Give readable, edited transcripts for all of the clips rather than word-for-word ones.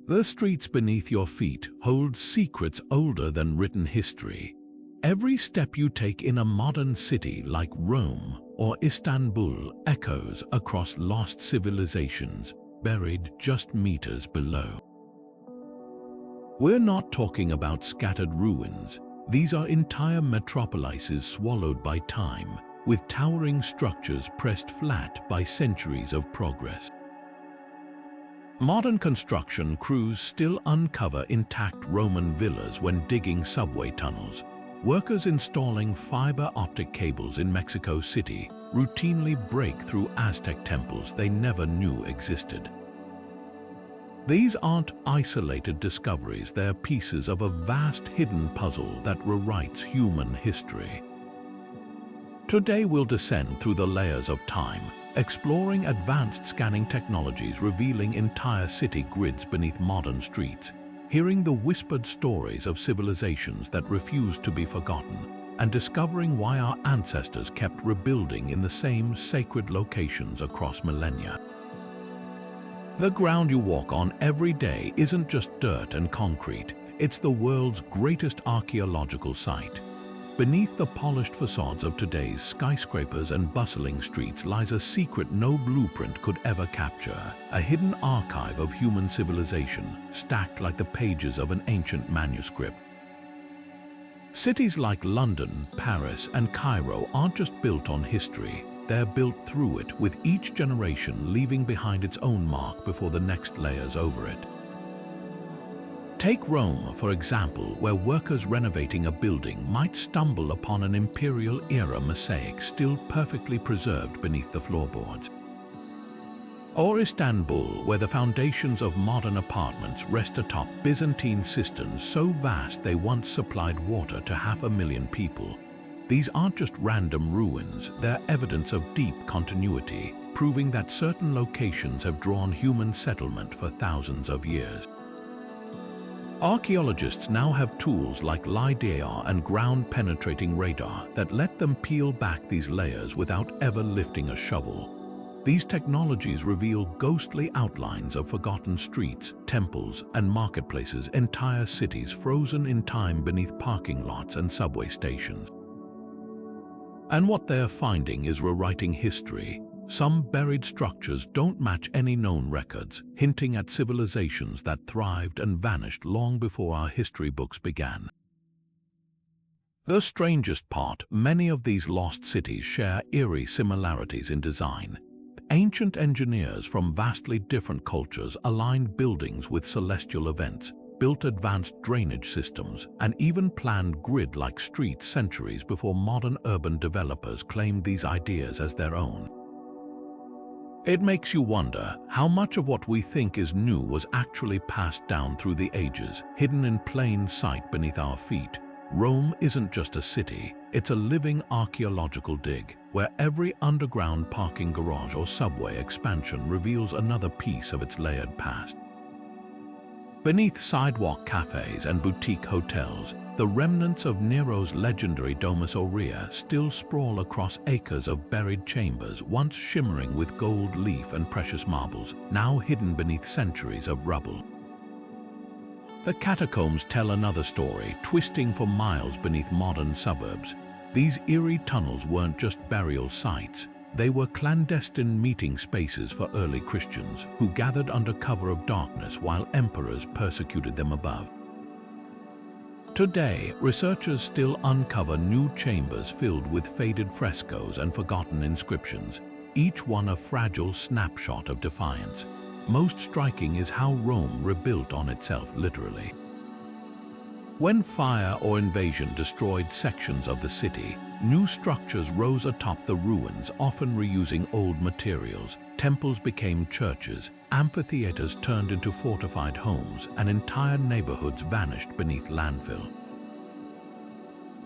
The streets beneath your feet hold secrets older than written history. Every step you take in a modern city like Rome or Istanbul echoes across lost civilizations buried just meters below. We're not talking about scattered ruins. These are entire metropolises swallowed by time, with towering structures pressed flat by centuries of progress. Modern construction crews still uncover intact Roman villas when digging subway tunnels. Workers installing fiber optic cables in Mexico City routinely break through Aztec temples they never knew existed. These aren't isolated discoveries, they're pieces of a vast hidden puzzle that rewrites human history. Today we'll descend through the layers of time, exploring advanced scanning technologies revealing entire city grids beneath modern streets, hearing the whispered stories of civilizations that refused to be forgotten, and discovering why our ancestors kept rebuilding in the same sacred locations across millennia. The ground you walk on every day isn't just dirt and concrete, it's the world's greatest archaeological site. Beneath the polished facades of today's skyscrapers and bustling streets lies a secret no blueprint could ever capture, a hidden archive of human civilization, stacked like the pages of an ancient manuscript. Cities like London, Paris, and Cairo aren't just built on history, they're built through it, with each generation leaving behind its own mark before the next layers over it. Take Rome, for example, where workers renovating a building might stumble upon an imperial-era mosaic still perfectly preserved beneath the floorboards. Or Istanbul, where the foundations of modern apartments rest atop Byzantine cisterns so vast they once supplied water to 500,000 people. These aren't just random ruins, they're evidence of deep continuity, proving that certain locations have drawn human settlement for thousands of years. Archaeologists now have tools like LiDAR and ground-penetrating radar that let them peel back these layers without ever lifting a shovel. These technologies reveal ghostly outlines of forgotten streets, temples, and marketplaces, entire cities frozen in time beneath parking lots and subway stations. And what they're finding is rewriting history. Some buried structures don't match any known records, hinting at civilizations that thrived and vanished long before our history books began. The strangest part, many of these lost cities share eerie similarities in design. Ancient engineers from vastly different cultures aligned buildings with celestial events, built advanced drainage systems, and even planned grid-like streets centuries before modern urban developers claimed these ideas as their own. It makes you wonder how much of what we think is new was actually passed down through the ages, hidden in plain sight beneath our feet. Rome isn't just a city, it's a living archaeological dig, where every underground parking garage or subway expansion reveals another piece of its layered past. Beneath sidewalk cafes and boutique hotels, the remnants of Nero's legendary Domus Aurea still sprawl across acres of buried chambers once shimmering with gold leaf and precious marbles, now hidden beneath centuries of rubble. The catacombs tell another story, twisting for miles beneath modern suburbs. These eerie tunnels weren't just burial sites, they were clandestine meeting spaces for early Christians who gathered under cover of darkness while emperors persecuted them above. Today, researchers still uncover new chambers filled with faded frescoes and forgotten inscriptions, each one a fragile snapshot of defiance. Most striking is how Rome rebuilt on itself literally. When fire or invasion destroyed sections of the city, new structures rose atop the ruins, often reusing old materials. Temples became churches, amphitheaters turned into fortified homes, and entire neighborhoods vanished beneath landfill.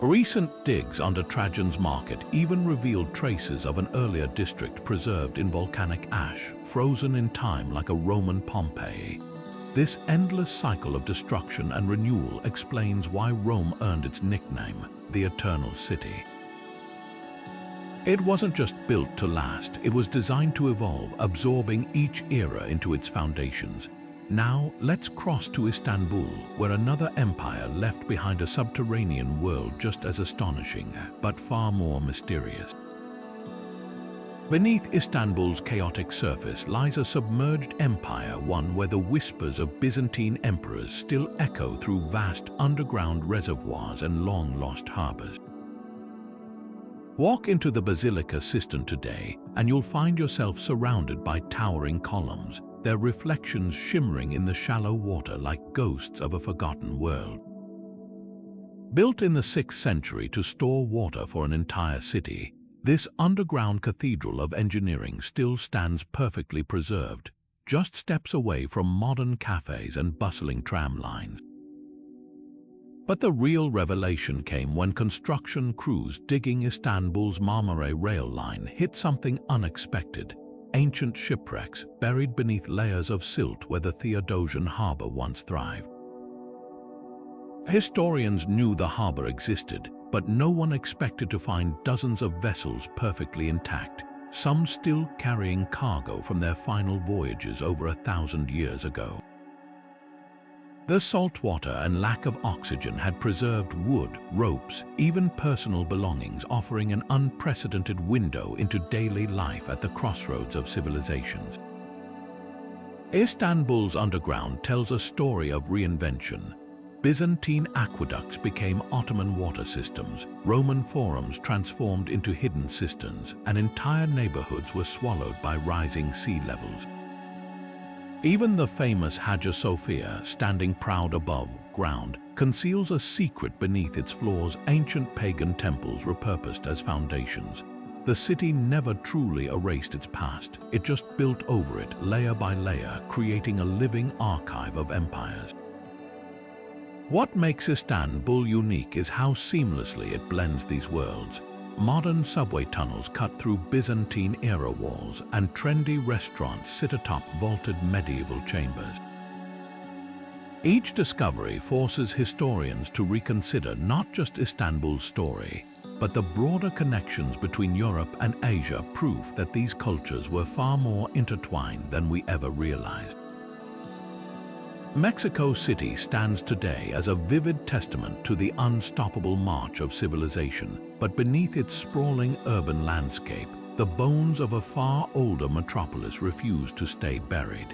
Recent digs under Trajan's Market even revealed traces of an earlier district preserved in volcanic ash, frozen in time like a Roman Pompeii. This endless cycle of destruction and renewal explains why Rome earned its nickname, the Eternal City. It wasn't just built to last, it was designed to evolve, absorbing each era into its foundations. Now, let's cross to Istanbul, where another empire left behind a subterranean world just as astonishing, but far more mysterious. Beneath Istanbul's chaotic surface lies a submerged empire, one where the whispers of Byzantine emperors still echo through vast underground reservoirs and long-lost harbors. Walk into the Basilica Cistern today, and you'll find yourself surrounded by towering columns, their reflections shimmering in the shallow water like ghosts of a forgotten world. Built in the 6th century to store water for an entire city, this underground cathedral of engineering still stands perfectly preserved, just steps away from modern cafes and bustling tram lines. But the real revelation came when construction crews digging Istanbul's Marmara rail line hit something unexpected: ancient shipwrecks buried beneath layers of silt where the Theodosian harbor once thrived. Historians knew the harbor existed, but no one expected to find dozens of vessels perfectly intact, some still carrying cargo from their final voyages over 1,000 years ago. The salt water and lack of oxygen had preserved wood, ropes, even personal belongings, offering an unprecedented window into daily life at the crossroads of civilizations. Istanbul's underground tells a story of reinvention. Byzantine aqueducts became Ottoman water systems, Roman forums transformed into hidden cisterns, and entire neighborhoods were swallowed by rising sea levels. Even the famous Hagia Sophia, standing proud above ground, conceals a secret beneath its floors: ancient pagan temples repurposed as foundations. The city never truly erased its past, it just built over it layer by layer, creating a living archive of empires. What makes Istanbul unique is how seamlessly it blends these worlds. Modern subway tunnels cut through Byzantine-era walls, and trendy restaurants sit atop vaulted medieval chambers. Each discovery forces historians to reconsider not just Istanbul's story, but the broader connections between Europe and Asia, proof that these cultures were far more intertwined than we ever realized. Mexico City stands today as a vivid testament to the unstoppable march of civilization, but beneath its sprawling urban landscape, the bones of a far older metropolis refuse to stay buried.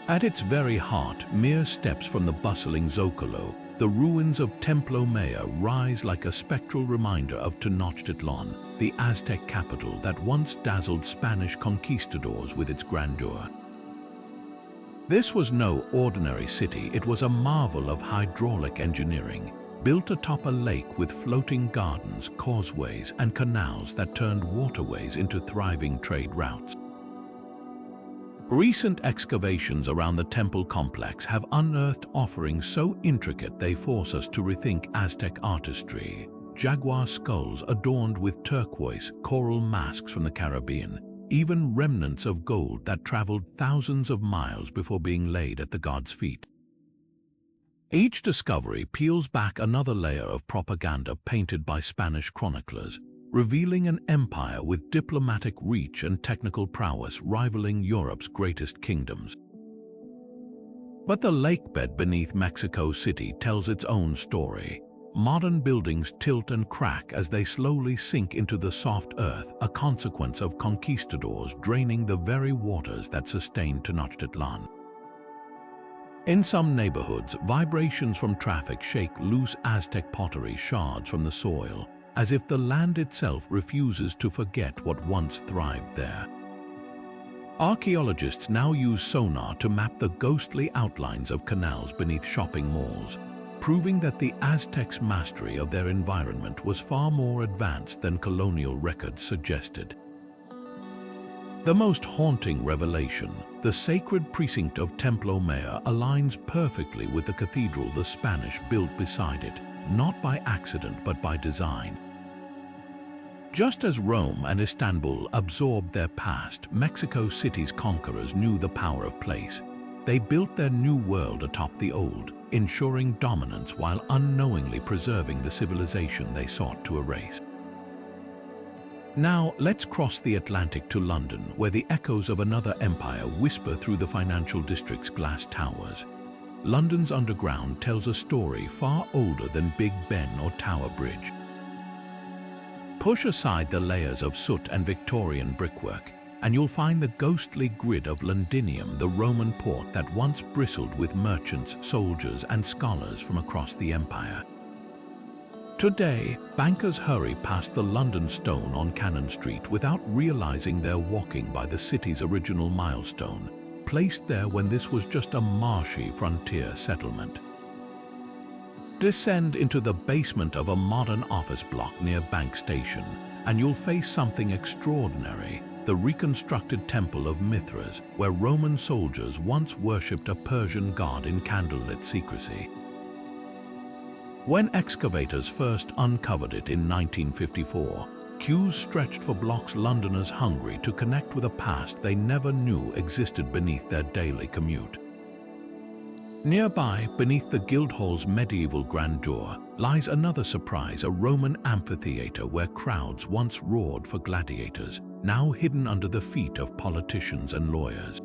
At its very heart, mere steps from the bustling Zocalo, the ruins of Templo Mayor rise like a spectral reminder of Tenochtitlan, the Aztec capital that once dazzled Spanish conquistadors with its grandeur. This was no ordinary city, it was a marvel of hydraulic engineering, built atop a lake with floating gardens, causeways, and canals that turned waterways into thriving trade routes. Recent excavations around the temple complex have unearthed offerings so intricate they force us to rethink Aztec artistry. Jaguar skulls adorned with turquoise, coral masks from the Caribbean, even remnants of gold that traveled thousands of miles before being laid at the gods' feet. Each discovery peels back another layer of propaganda painted by Spanish chroniclers, revealing an empire with diplomatic reach and technical prowess rivaling Europe's greatest kingdoms. But the lakebed beneath Mexico City tells its own story. Modern buildings tilt and crack as they slowly sink into the soft earth, a consequence of conquistadors draining the very waters that sustained Tenochtitlan. In some neighborhoods, vibrations from traffic shake loose Aztec pottery shards from the soil, as if the land itself refuses to forget what once thrived there. Archaeologists now use sonar to map the ghostly outlines of canals beneath shopping malls, proving that the Aztecs' mastery of their environment was far more advanced than colonial records suggested. The most haunting revelation, the sacred precinct of Templo Mayor, aligns perfectly with the cathedral the Spanish built beside it, not by accident but by design. Just as Rome and Istanbul absorbed their past, Mexico City's conquerors knew the power of place. They built their new world atop the old, ensuring dominance while unknowingly preserving the civilization they sought to erase. Now, let's cross the Atlantic to London, where the echoes of another empire whisper through the financial district's glass towers. London's underground tells a story far older than Big Ben or Tower Bridge. Push aside the layers of soot and Victorian brickwork, and you'll find the ghostly grid of Londinium, the Roman port that once bristled with merchants, soldiers, and scholars from across the empire. Today, bankers hurry past the London Stone on Cannon Street without realizing they're walking by the city's original milestone, placed there when this was just a marshy frontier settlement. Descend into the basement of a modern office block near Bank Station, and you'll face something extraordinary, the reconstructed Temple of Mithras, where Roman soldiers once worshipped a Persian god in candlelit secrecy. When excavators first uncovered it in 1954, queues stretched for blocks, Londoners hungry to connect with a past they never knew existed beneath their daily commute. Nearby, beneath the Guildhall's medieval grandeur, lies another surprise, a Roman amphitheater where crowds once roared for gladiators, now hidden under the feet of politicians and lawyers.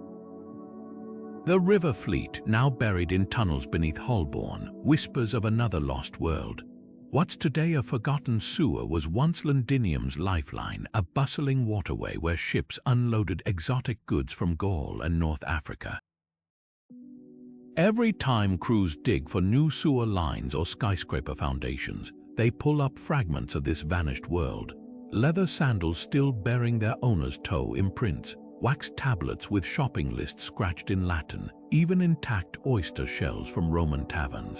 The River Fleet, now buried in tunnels beneath Holborn, whispers of another lost world. What's today a forgotten sewer was once Londinium's lifeline, a bustling waterway where ships unloaded exotic goods from Gaul and North Africa. Every time crews dig for new sewer lines or skyscraper foundations, they pull up fragments of this vanished world. Leather sandals still bearing their owner's toe imprints, wax tablets with shopping lists scratched in Latin, even intact oyster shells from Roman taverns.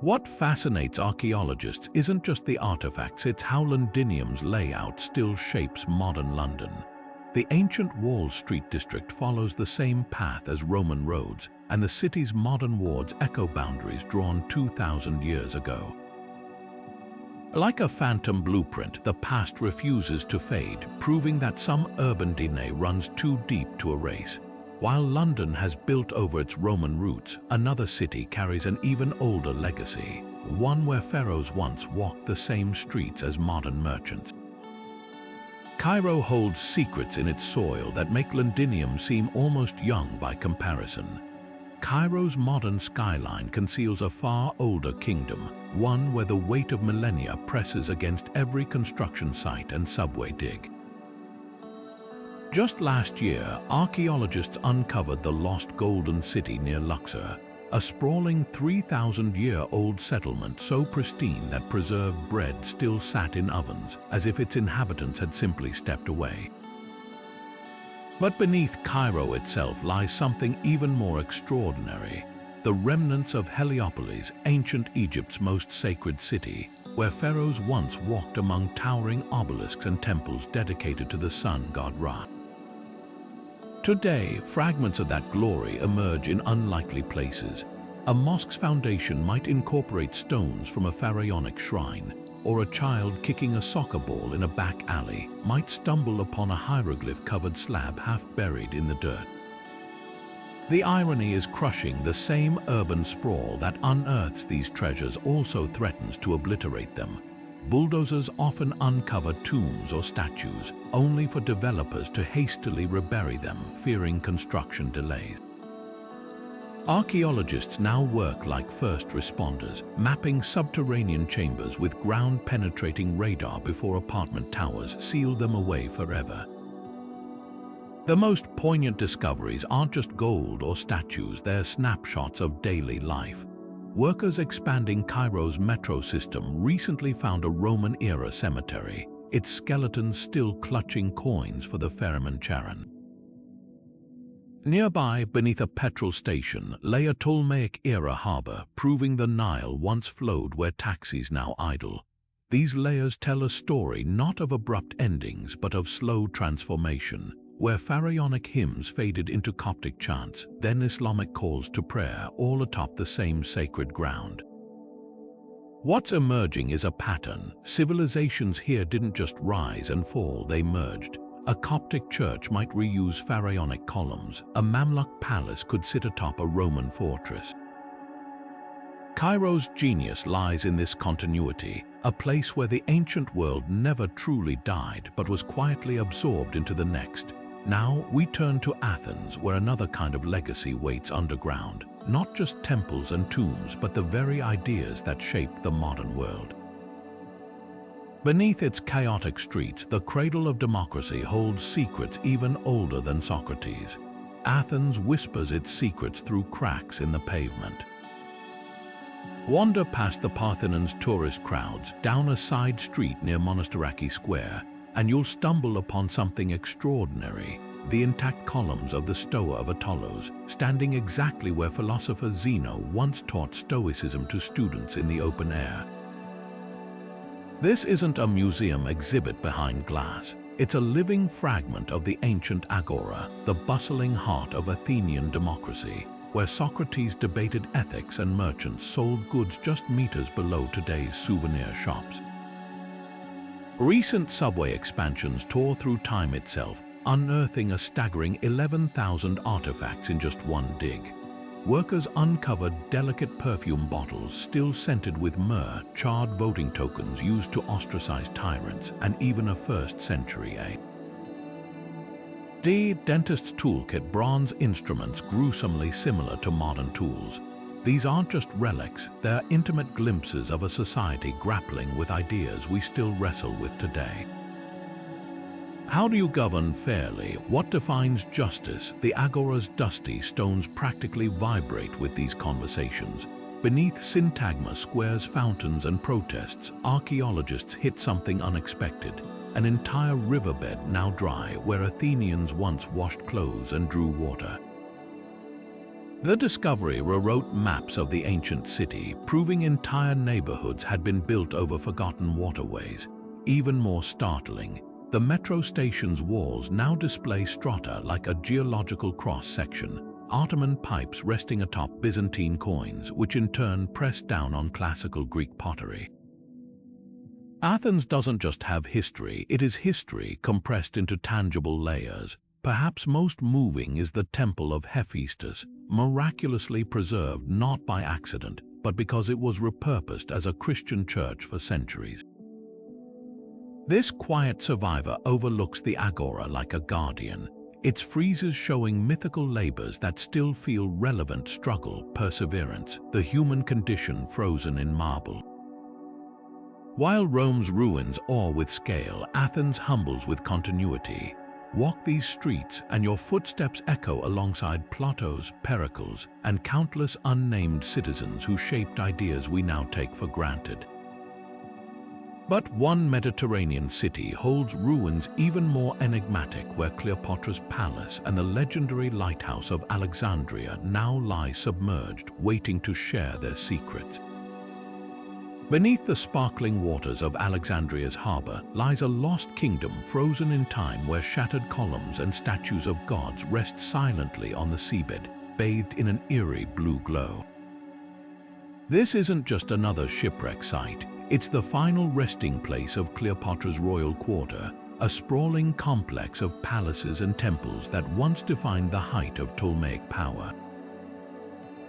What fascinates archaeologists isn't just the artifacts, it's how Londinium's layout still shapes modern London. The ancient Wall Street district follows the same path as Roman roads, and the city's modern wards echo boundaries drawn 2,000 years ago. Like a phantom blueprint, the past refuses to fade, proving that some urban DNA runs too deep to erase. While London has built over its Roman roots, another city carries an even older legacy, one where pharaohs once walked the same streets as modern merchants. Cairo holds secrets in its soil that make Londinium seem almost young by comparison. Cairo's modern skyline conceals a far older kingdom, one where the weight of millennia presses against every construction site and subway dig. Just last year, archaeologists uncovered the lost Golden City near Luxor, a sprawling 3,000-year-old settlement so pristine that preserved bread still sat in ovens, as if its inhabitants had simply stepped away. But beneath Cairo itself lies something even more extraordinary, the remnants of Heliopolis, ancient Egypt's most sacred city, where pharaohs once walked among towering obelisks and temples dedicated to the sun god Ra. Today, fragments of that glory emerge in unlikely places. A mosque's foundation might incorporate stones from a pharaonic shrine, or a child kicking a soccer ball in a back alley might stumble upon a hieroglyph-covered slab half buried in the dirt. The irony is crushing. The same urban sprawl that unearths these treasures also threatens to obliterate them. Bulldozers often uncover tombs or statues, only for developers to hastily rebury them, fearing construction delays. Archaeologists now work like first responders, mapping subterranean chambers with ground-penetrating radar before apartment towers seal them away forever. The most poignant discoveries aren't just gold or statues, they're snapshots of daily life. Workers expanding Cairo's metro system recently found a Roman-era cemetery, its skeletons still clutching coins for the ferryman Charon. Nearby, beneath a petrol station, lay a Ptolemaic-era harbor, proving the Nile once flowed where taxis now idle. These layers tell a story not of abrupt endings, but of slow transformation, where pharaonic hymns faded into Coptic chants, then Islamic calls to prayer, all atop the same sacred ground. What's emerging is a pattern. Civilizations here didn't just rise and fall, they merged. A Coptic church might reuse pharaonic columns, a Mamluk palace could sit atop a Roman fortress. Cairo's genius lies in this continuity, a place where the ancient world never truly died but was quietly absorbed into the next. Now we turn to Athens, where another kind of legacy waits underground, not just temples and tombs, but the very ideas that shaped the modern world. Beneath its chaotic streets, the cradle of democracy holds secrets even older than Socrates. Athens whispers its secrets through cracks in the pavement. Wander past the Parthenon's tourist crowds, down a side street near Monastiraki Square, and you'll stumble upon something extraordinary: the intact columns of the Stoa of Apollos, standing exactly where philosopher Zeno once taught Stoicism to students in the open air. This isn't a museum exhibit behind glass. It's a living fragment of the ancient agora, the bustling heart of Athenian democracy, where Socrates debated ethics and merchants sold goods just meters below today's souvenir shops. Recent subway expansions tore through time itself, unearthing a staggering 11,000 artifacts in just one dig. Workers uncovered delicate perfume bottles still scented with myrrh, charred voting tokens used to ostracize tyrants, and even a 1st century dentist's toolkit bronze instruments gruesomely similar to modern tools. These aren't just relics, they're intimate glimpses of a society grappling with ideas we still wrestle with today. How do you govern fairly? What defines justice? The agora's dusty stones practically vibrate with these conversations. Beneath syntagma, squares, fountains, and protests, archaeologists hit something unexpected: an entire riverbed now dry where Athenians once washed clothes and drew water. The discovery rewrote maps of the ancient city, proving entire neighborhoods had been built over forgotten waterways. Even more startling, the metro station's walls now display strata like a geological cross-section, Ottoman pipes resting atop Byzantine coins, which in turn pressed down on classical Greek pottery. Athens doesn't just have history, it is history compressed into tangible layers. Perhaps most moving is the Temple of Hephaestus, miraculously preserved not by accident, but because it was repurposed as a Christian church for centuries. This quiet survivor overlooks the agora like a guardian, its friezes showing mythical labors that still feel relevant: struggle, perseverance, the human condition frozen in marble. While Rome's ruins awe with scale, Athens humbles with continuity. Walk these streets and your footsteps echo alongside Plato's, Pericles, and countless unnamed citizens who shaped ideas we now take for granted. But one Mediterranean city holds ruins even more enigmatic, where Cleopatra's palace and the legendary lighthouse of Alexandria now lie submerged, waiting to share their secrets. Beneath the sparkling waters of Alexandria's harbor lies a lost kingdom frozen in time, where shattered columns and statues of gods rest silently on the seabed, bathed in an eerie blue glow. This isn't just another shipwreck site. It's the final resting place of Cleopatra's royal quarter, a sprawling complex of palaces and temples that once defined the height of Ptolemaic power.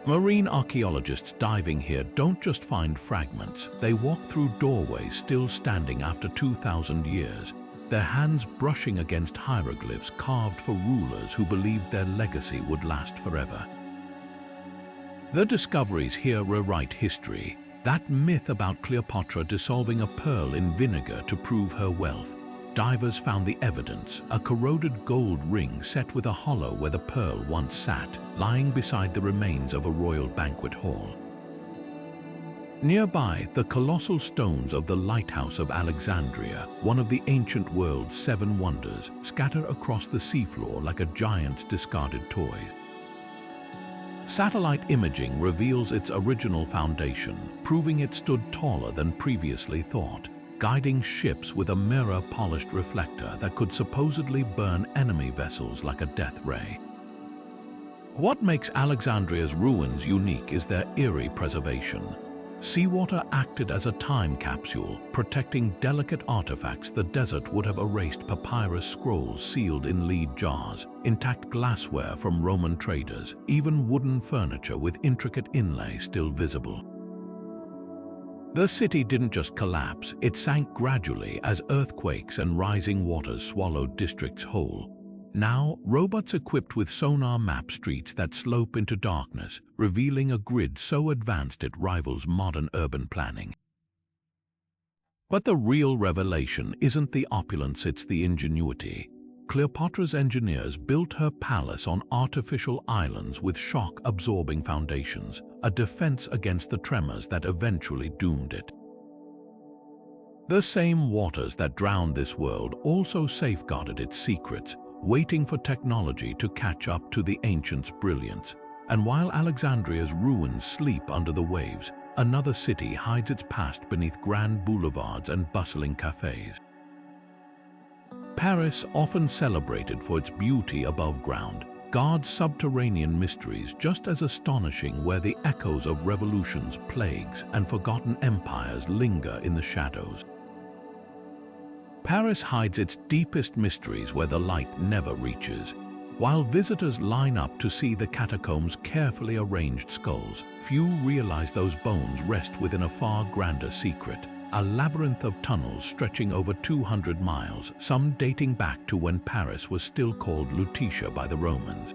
Marine archaeologists diving here don't just find fragments, they walk through doorways still standing after 2,000 years, their hands brushing against hieroglyphs carved for rulers who believed their legacy would last forever. The discoveries here rewrite history. That myth about Cleopatra dissolving a pearl in vinegar to prove her wealth. Divers found the evidence, a corroded gold ring set with a hollow where the pearl once sat, lying beside the remains of a royal banquet hall. Nearby, the colossal stones of the lighthouse of Alexandria, one of the ancient world's 7 wonders, scatter across the seafloor like a giant's discarded toys. Satellite imaging reveals its original foundation, proving it stood taller than previously thought, guiding ships with a mirror-polished reflector that could supposedly burn enemy vessels like a death ray. What makes Alexandria's ruins unique is their eerie preservation. Seawater acted as a time capsule, protecting delicate artifacts the desert would have erased: papyrus scrolls sealed in lead jars, intact glassware from Roman traders, even wooden furniture with intricate inlay still visible. The city didn't just collapse, it sank gradually as earthquakes and rising waters swallowed districts whole. Now, robots equipped with sonar map streets that slope into darkness, revealing a grid so advanced it rivals modern urban planning. But the real revelation isn't the opulence, it's the ingenuity. Cleopatra's engineers built her palace on artificial islands with shock-absorbing foundations, a defense against the tremors that eventually doomed it. The same waters that drowned this world also safeguarded its secrets, waiting for technology to catch up to the ancients' brilliance. And while Alexandria's ruins sleep under the waves, another city hides its past beneath grand boulevards and bustling cafes. Paris, often celebrated for its beauty above ground, guards subterranean mysteries just as astonishing, where the echoes of revolutions, plagues, and forgotten empires linger in the shadows. Paris hides its deepest mysteries where the light never reaches. While visitors line up to see the catacombs' carefully arranged skulls, few realize those bones rest within a far grander secret. A labyrinth of tunnels stretching over 200 miles, some dating back to when Paris was still called Lutetia by the Romans.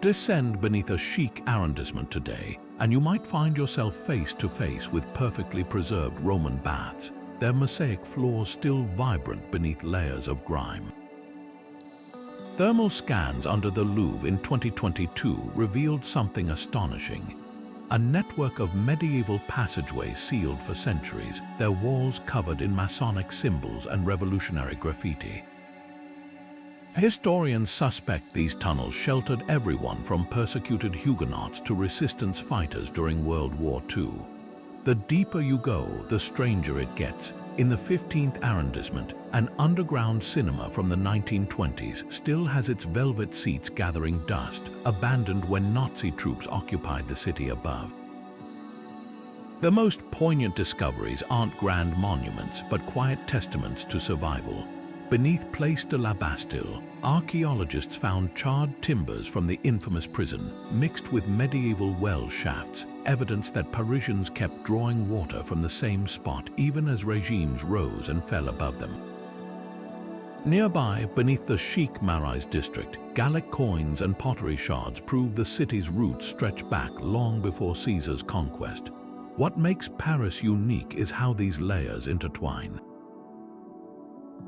Descend beneath a chic arrondissement today, and you might find yourself face to face with perfectly preserved Roman baths, their mosaic floors still vibrant beneath layers of grime. Thermal scans under the Louvre in 2022 revealed something astonishing. A network of medieval passageways sealed for centuries, their walls covered in Masonic symbols and revolutionary graffiti. Historians suspect these tunnels sheltered everyone from persecuted Huguenots to resistance fighters during World War II. The deeper you go, the stranger it gets. In the 15th arrondissement, an underground cinema from the 1920s still has its velvet seats gathering dust, abandoned when Nazi troops occupied the city above. The most poignant discoveries aren't grand monuments, but quiet testaments to survival. Beneath Place de la Bastille, archaeologists found charred timbers from the infamous prison, mixed with medieval well shafts, evidence that Parisians kept drawing water from the same spot even as regimes rose and fell above them. Nearby, beneath the chic Marais district, Gallic coins and pottery shards prove the city's roots stretch back long before Caesar's conquest. What makes Paris unique is how these layers intertwine.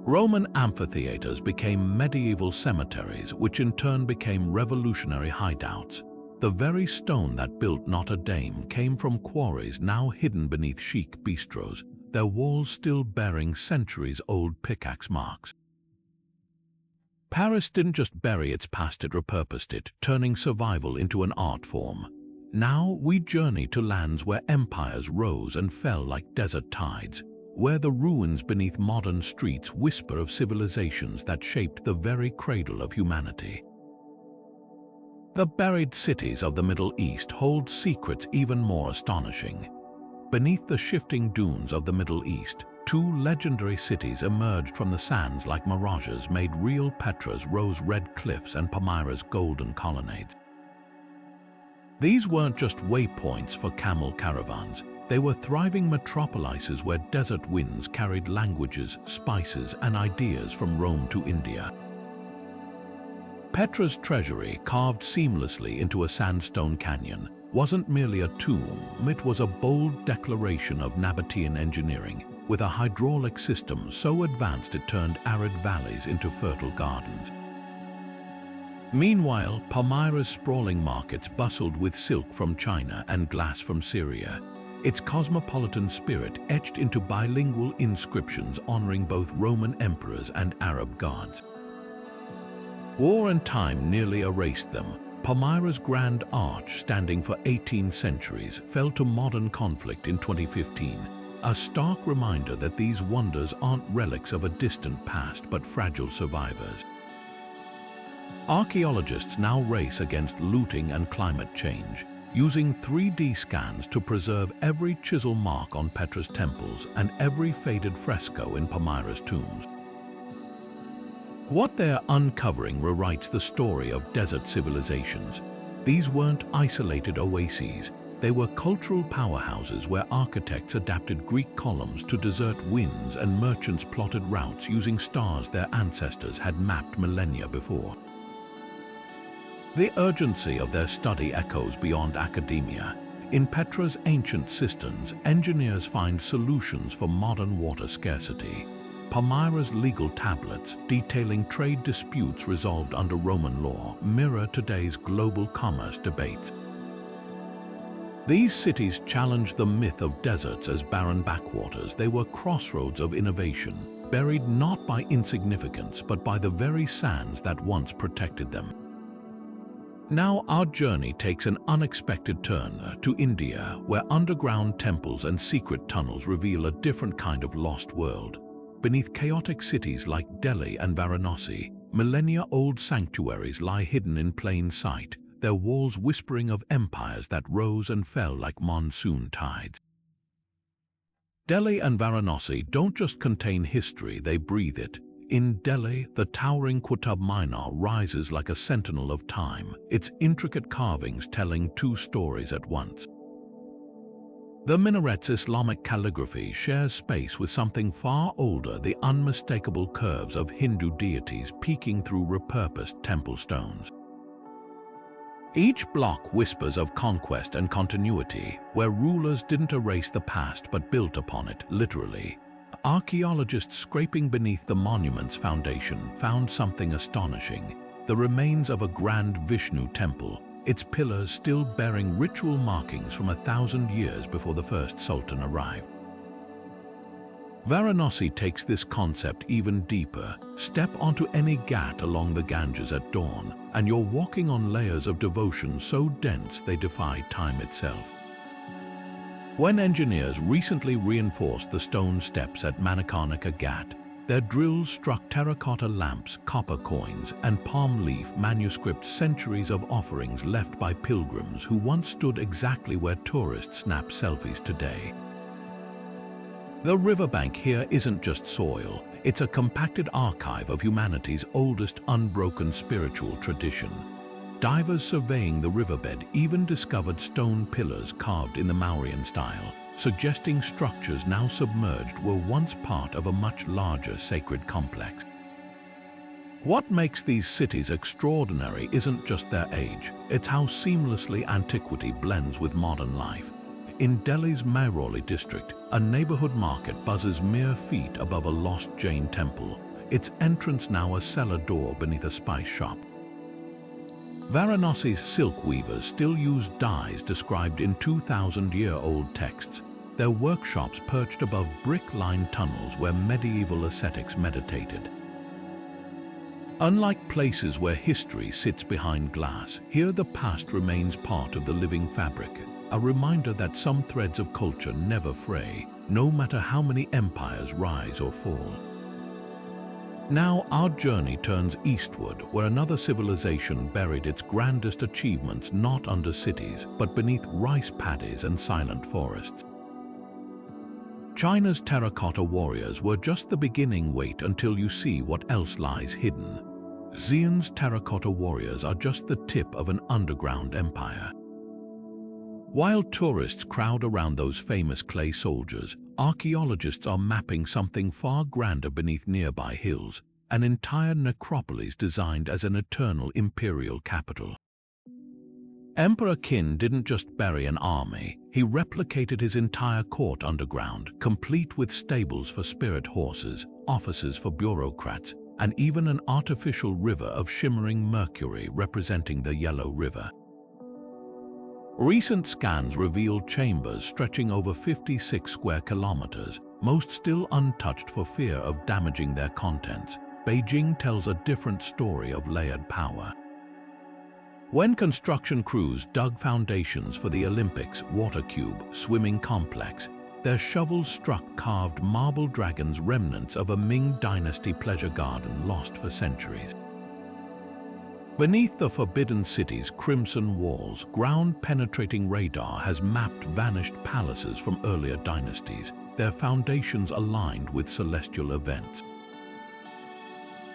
Roman amphitheaters became medieval cemeteries, which in turn became revolutionary hideouts. The very stone that built Notre Dame came from quarries now hidden beneath chic bistros, their walls still bearing centuries-old pickaxe marks. Paris didn't just bury its past, it repurposed it, turning survival into an art form. Now we journey to lands where empires rose and fell like desert tides, where the ruins beneath modern streets whisper of civilizations that shaped the very cradle of humanity. The buried cities of the Middle East hold secrets even more astonishing. Beneath the shifting dunes of the Middle East, two legendary cities emerged from the sands like mirages made real. Petra's rose-red cliffs and Palmyra's golden colonnades. These weren't just waypoints for camel caravans. They were thriving metropolises where desert winds carried languages, spices, and ideas from Rome to India. Petra's treasury, carved seamlessly into a sandstone canyon, wasn't merely a tomb, it was a bold declaration of Nabatean engineering, with a hydraulic system so advanced it turned arid valleys into fertile gardens. Meanwhile, Palmyra's sprawling markets bustled with silk from China and glass from Syria, its cosmopolitan spirit etched into bilingual inscriptions honoring both Roman emperors and Arab gods. War and time nearly erased them. Palmyra's Grand Arch, standing for 18 centuries, fell to modern conflict in 2015, a stark reminder that these wonders aren't relics of a distant past but fragile survivors. Archaeologists now race against looting and climate change, using 3D scans to preserve every chisel mark on Petra's temples and every faded fresco in Palmyra's tombs. What they're uncovering rewrites the story of desert civilizations. These weren't isolated oases. They were cultural powerhouses where architects adapted Greek columns to desert winds and merchants plotted routes using stars their ancestors had mapped millennia before. The urgency of their study echoes beyond academia. In Petra's ancient cisterns, engineers find solutions for modern water scarcity. Palmyra's legal tablets, detailing trade disputes resolved under Roman law, mirror today's global commerce debates. These cities challenged the myth of deserts as barren backwaters. They were crossroads of innovation, buried not by insignificance but by the very sands that once protected them. Now our journey takes an unexpected turn to India, where underground temples and secret tunnels reveal a different kind of lost world. Beneath chaotic cities like Delhi and Varanasi, millennia-old sanctuaries lie hidden in plain sight, their walls whispering of empires that rose and fell like monsoon tides. Delhi and Varanasi don't just contain history, they breathe it. In Delhi, the towering Qutb Minar rises like a sentinel of time, its intricate carvings telling two stories at once. The minaret's Islamic calligraphy shares space with something far older, the unmistakable curves of Hindu deities peeking through repurposed temple stones. Each block whispers of conquest and continuity, where rulers didn't erase the past but built upon it, literally. Archaeologists scraping beneath the monument's foundation found something astonishing: the remains of a grand Vishnu temple, its pillars still bearing ritual markings from 1,000 years before the first sultan arrived. Varanasi takes this concept even deeper. Step onto any ghat along the Ganges at dawn, and you're walking on layers of devotion so dense they defy time itself. When engineers recently reinforced the stone steps at Manikarnika Ghat, their drills struck terracotta lamps, copper coins, and palm leaf manuscripts, centuries of offerings left by pilgrims who once stood exactly where tourists snap selfies today. The riverbank here isn't just soil, it's a compacted archive of humanity's oldest unbroken spiritual tradition. Divers surveying the riverbed even discovered stone pillars carved in the Mauryan style, suggesting structures now submerged were once part of a much larger sacred complex. What makes these cities extraordinary isn't just their age, it's how seamlessly antiquity blends with modern life. In Delhi's Mehrauli district, a neighborhood market buzzes mere feet above a lost Jain temple, its entrance now a cellar door beneath a spice shop. Varanasi's silk weavers still use dyes described in 2,000-year-old texts, their workshops perched above brick-lined tunnels where medieval ascetics meditated. Unlike places where history sits behind glass, here the past remains part of the living fabric, a reminder that some threads of culture never fray, no matter how many empires rise or fall. Now our journey turns eastward, where another civilization buried its grandest achievements not under cities, but beneath rice paddies and silent forests. China's terracotta warriors were just the beginning. Wait until you see what else lies hidden. Xi'an's terracotta warriors are just the tip of an underground empire. While tourists crowd around those famous clay soldiers, archaeologists are mapping something far grander beneath nearby hills, an entire necropolis designed as an eternal imperial capital. Emperor Qin didn't just bury an army, he replicated his entire court underground, complete with stables for spirit horses, offices for bureaucrats, and even an artificial river of shimmering mercury representing the Yellow River. Recent scans reveal chambers stretching over 56 square kilometers, most still untouched for fear of damaging their contents. Beijing tells a different story of layered power. When construction crews dug foundations for the Olympics water cube swimming complex, their shovels struck carved marble dragons, remnants of a Ming dynasty pleasure garden lost for centuries. Beneath the Forbidden City's crimson walls, ground-penetrating radar has mapped vanished palaces from earlier dynasties, their foundations aligned with celestial events.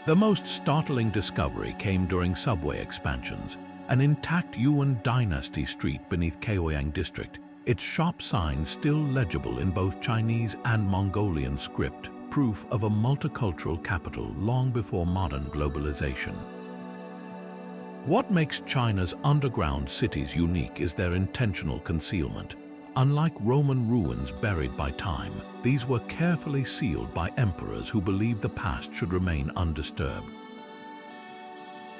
The most startling discovery came during subway expansions. an intact Yuan dynasty street beneath Kaoyang district, its shop signs still legible in both Chinese and Mongolian script, proof of a multicultural capital long before modern globalization. What makes China's underground cities unique is their intentional concealment. Unlike Roman ruins buried by time, these were carefully sealed by emperors who believed the past should remain undisturbed.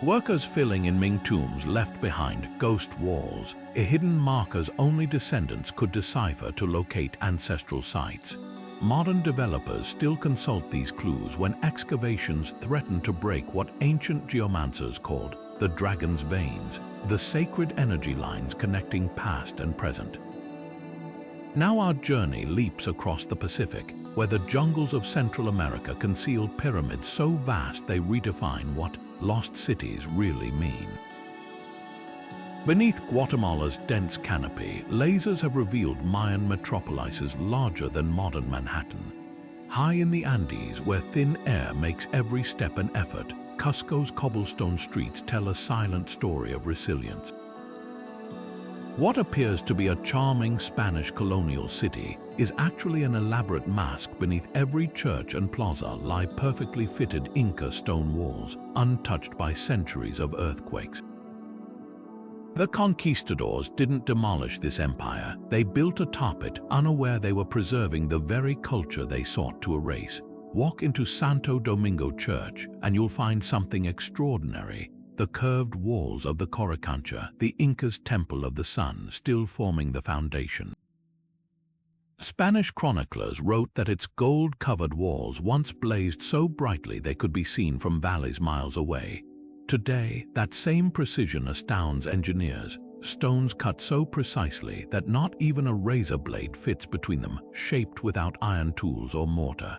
Workers filling in Ming tombs left behind ghost walls, hidden markers only descendants could decipher to locate ancestral sites. Modern developers still consult these clues when excavations threaten to break what ancient geomancers called the dragon's veins, the sacred energy lines connecting past and present. Now our journey leaps across the Pacific, where the jungles of Central America conceal pyramids so vast they redefine what lost cities really mean. Beneath Guatemala's dense canopy, lasers have revealed Mayan metropolises larger than modern Manhattan. High in the Andes, where thin air makes every step an effort, Cusco's cobblestone streets tell a silent story of resilience. What appears to be a charming Spanish colonial city is actually an elaborate mask. Beneath every church and plaza lie perfectly fitted Inca stone walls, untouched by centuries of earthquakes. The conquistadors didn't demolish this empire, they built atop it, unaware they were preserving the very culture they sought to erase. Walk into Santo Domingo Church and you'll find something extraordinary. The curved walls of the Coricancha, the Inca's temple of the sun, still forming the foundation. Spanish chroniclers wrote that its gold-covered walls once blazed so brightly they could be seen from valleys miles away. Today, that same precision astounds engineers, stones cut so precisely that not even a razor blade fits between them, shaped without iron tools or mortar.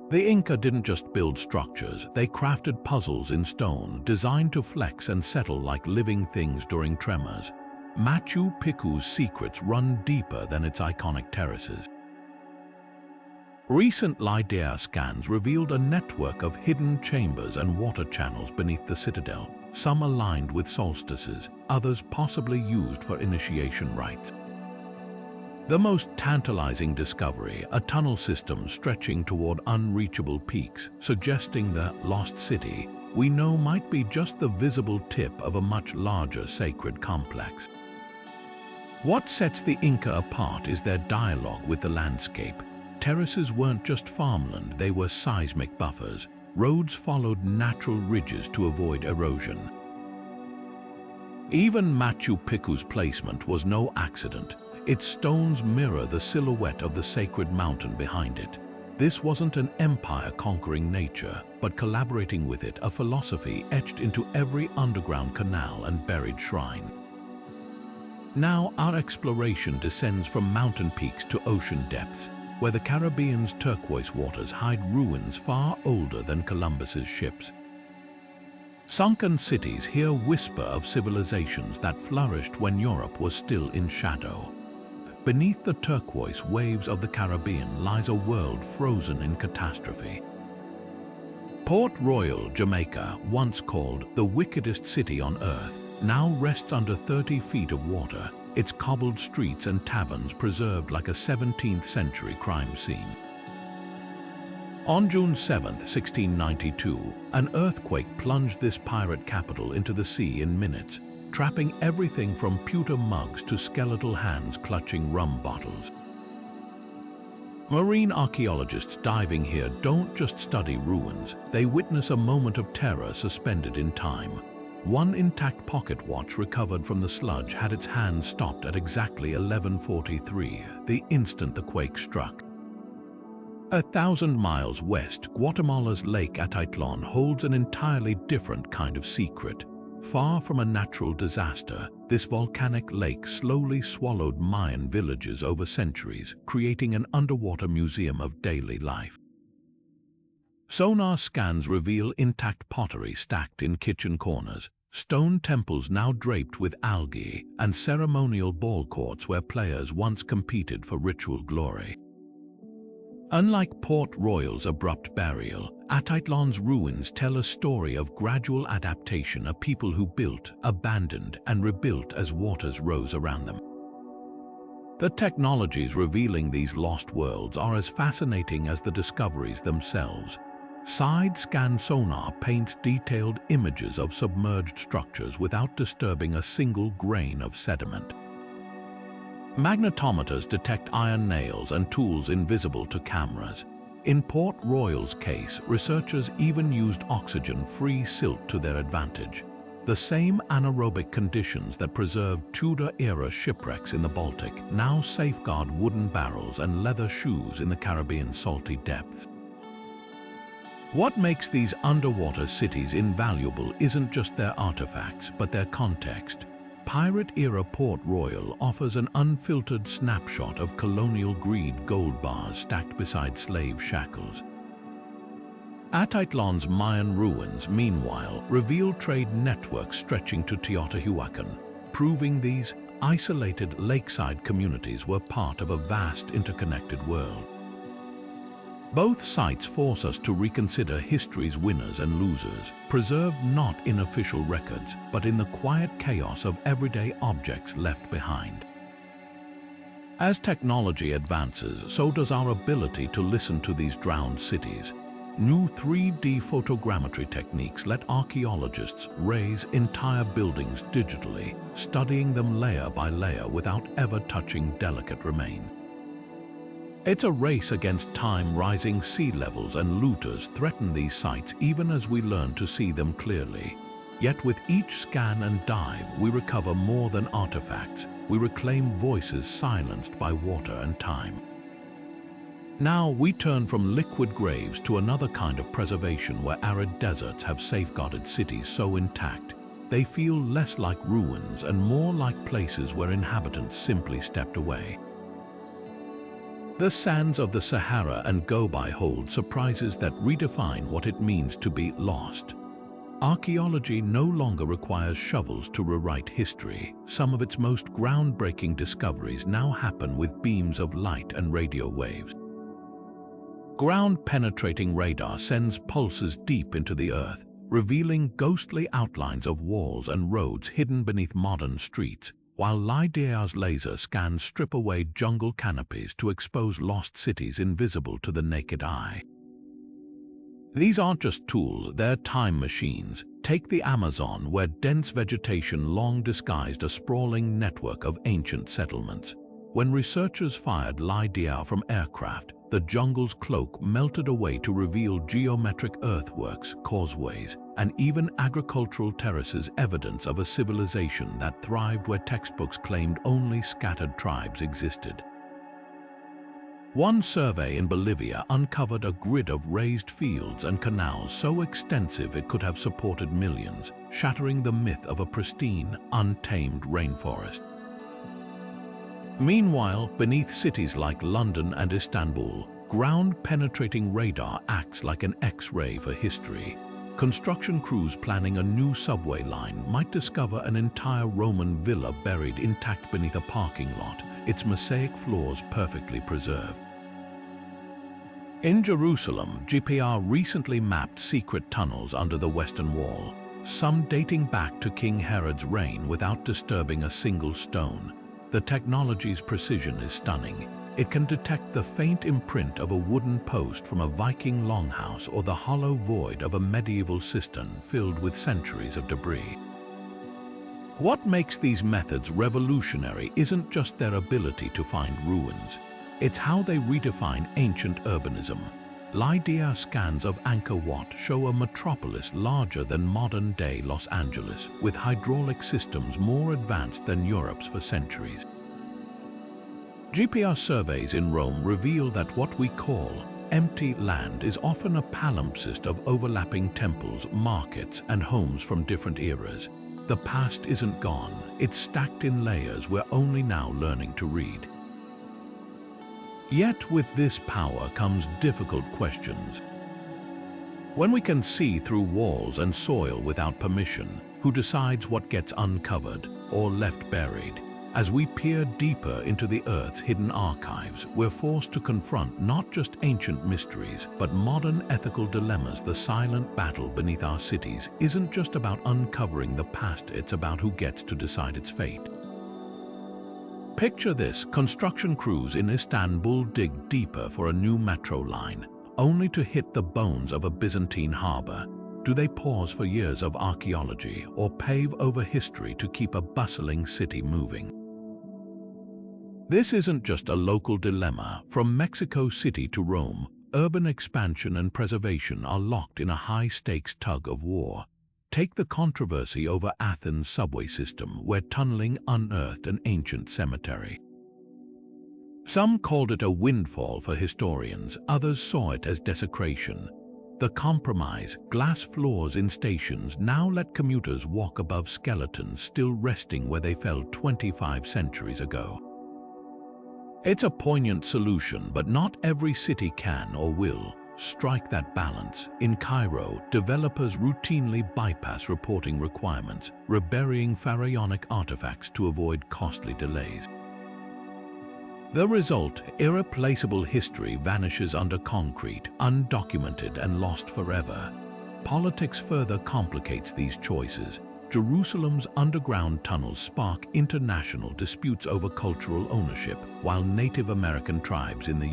The Inca didn't just build structures, they crafted puzzles in stone, designed to flex and settle like living things during tremors. Machu Picchu's secrets run deeper than its iconic terraces. Recent LiDAR scans revealed a network of hidden chambers and water channels beneath the citadel, some aligned with solstices, others possibly used for initiation rites. The most tantalizing discovery, a tunnel system stretching toward unreachable peaks, suggesting the lost city we know might be just the visible tip of a much larger sacred complex. What sets the Inca apart is their dialogue with the landscape. Terraces weren't just farmland, they were seismic buffers. Roads followed natural ridges to avoid erosion. Even Machu Picchu's placement was no accident. Its stones mirror the silhouette of the sacred mountain behind it. This wasn't an empire conquering nature, but collaborating with it, a philosophy etched into every underground canal and buried shrine. Now our exploration descends from mountain peaks to ocean depths, where the Caribbean's turquoise waters hide ruins far older than Columbus's ships. Sunken cities here whisper of civilizations that flourished when Europe was still in shadow. Beneath the turquoise waves of the Caribbean lies a world frozen in catastrophe. Port Royal, Jamaica, once called the wickedest city on earth, now rests under 30 feet of water, its cobbled streets and taverns preserved like a 17th century crime scene. On June 7, 1692, an earthquake plunged this pirate capital into the sea in minutes, trapping everything from pewter mugs to skeletal hands clutching rum bottles. Marine archaeologists diving here don't just study ruins, they witness a moment of terror suspended in time. One intact pocket watch recovered from the sludge had its hands stopped at exactly 11:43, the instant the quake struck. 1,000 miles west, Guatemala's Lake Atitlan holds an entirely different kind of secret. Far from a natural disaster, this volcanic lake slowly swallowed Mayan villages over centuries, creating an underwater museum of daily life. Sonar scans reveal intact pottery stacked in kitchen corners, stone temples now draped with algae, and ceremonial ball courts where players once competed for ritual glory. Unlike Port Royal's abrupt burial, Tenochtitlan's ruins tell a story of gradual adaptation, a people who built, abandoned, and rebuilt as waters rose around them. The technologies revealing these lost worlds are as fascinating as the discoveries themselves. Side-scan sonar paints detailed images of submerged structures without disturbing a single grain of sediment. Magnetometers detect iron nails and tools invisible to cameras. In Port Royal's case, researchers even used oxygen-free silt to their advantage. The same anaerobic conditions that preserved Tudor-era shipwrecks in the Baltic now safeguard wooden barrels and leather shoes in the Caribbean's salty depths. What makes these underwater cities invaluable isn't just their artifacts, but their context. Pirate-era Port Royal offers an unfiltered snapshot of colonial greed gold bars stacked beside slave shackles. Tenochtitlan's Mayan ruins, meanwhile, reveal trade networks stretching to Teotihuacan, proving these isolated lakeside communities were part of a vast interconnected world. Both sites force us to reconsider history's winners and losers, preserved not in official records, but in the quiet chaos of everyday objects left behind. As technology advances, so does our ability to listen to these drowned cities. New 3D photogrammetry techniques let archaeologists raise entire buildings digitally, studying them layer by layer without ever touching delicate remains. It's a race against time. Rising sea levels and looters threaten these sites even as we learn to see them clearly. Yet with each scan and dive, we recover more than artifacts. We reclaim voices silenced by water and time. Now we turn from liquid graves to another kind of preservation where arid deserts have safeguarded cities so intact. They feel less like ruins and more like places where inhabitants simply stepped away. The sands of the Sahara and Gobi hold surprises that redefine what it means to be lost. Archaeology no longer requires shovels to rewrite history. Some of its most groundbreaking discoveries now happen with beams of light and radio waves. Ground-penetrating radar sends pulses deep into the earth, revealing ghostly outlines of walls and roads hidden beneath modern streets, while LiDAR's laser scans strip away jungle canopies to expose lost cities invisible to the naked eye. These aren't just tools, they're time machines. Take the Amazon, where dense vegetation long disguised a sprawling network of ancient settlements. When researchers fired LiDAR from aircraft, the jungle's cloak melted away to reveal geometric earthworks, causeways, and even agricultural terraces, evidence of a civilization that thrived where textbooks claimed only scattered tribes existed. One survey in Bolivia uncovered a grid of raised fields and canals so extensive it could have supported millions, shattering the myth of a pristine, untamed rainforest. Meanwhile, beneath cities like London and Istanbul, ground-penetrating radar acts like an X-ray for history. Construction crews planning a new subway line might discover an entire Roman villa buried intact beneath a parking lot, its mosaic floors perfectly preserved. In Jerusalem, GPR recently mapped secret tunnels under the Western Wall, some dating back to King Herod's reign without disturbing a single stone. The technology's precision is stunning. It can detect the faint imprint of a wooden post from a Viking longhouse or the hollow void of a medieval cistern filled with centuries of debris. What makes these methods revolutionary isn't just their ability to find ruins. It's how they redefine ancient urbanism. LiDAR scans of Angkor Wat show a metropolis larger than modern-day Los Angeles, with hydraulic systems more advanced than Europe's for centuries. GPR surveys in Rome reveal that what we call empty land is often a palimpsest of overlapping temples, markets, and homes from different eras. The past isn't gone, it's stacked in layers we're only now learning to read. Yet with this power comes difficult questions. When we can see through walls and soil without permission, who decides what gets uncovered or left buried? As we peer deeper into the Earth's hidden archives, we're forced to confront not just ancient mysteries, but modern ethical dilemmas. The silent battle beneath our cities isn't just about uncovering the past, it's about who gets to decide its fate. Picture this: construction crews in Istanbul dig deeper for a new metro line, only to hit the bones of a Byzantine harbor. Do they pause for years of archaeology or pave over history to keep a bustling city moving? This isn't just a local dilemma. From Mexico City to Rome, urban expansion and preservation are locked in a high-stakes tug of war. Take the controversy over Athens' subway system, where tunneling unearthed an ancient cemetery. Some called it a windfall for historians, others saw it as desecration. The compromise, glass floors in stations, now let commuters walk above skeletons still resting where they fell 25 centuries ago. It's a poignant solution, but not every city can or will strike that balance. In Cairo, developers routinely bypass reporting requirements, reburying pharaonic artifacts to avoid costly delays. The result: irreplaceable history vanishes under concrete, undocumented and lost forever. Politics further complicates these choices. Jerusalem's underground tunnels spark international disputes over cultural ownership, while Native American tribes in the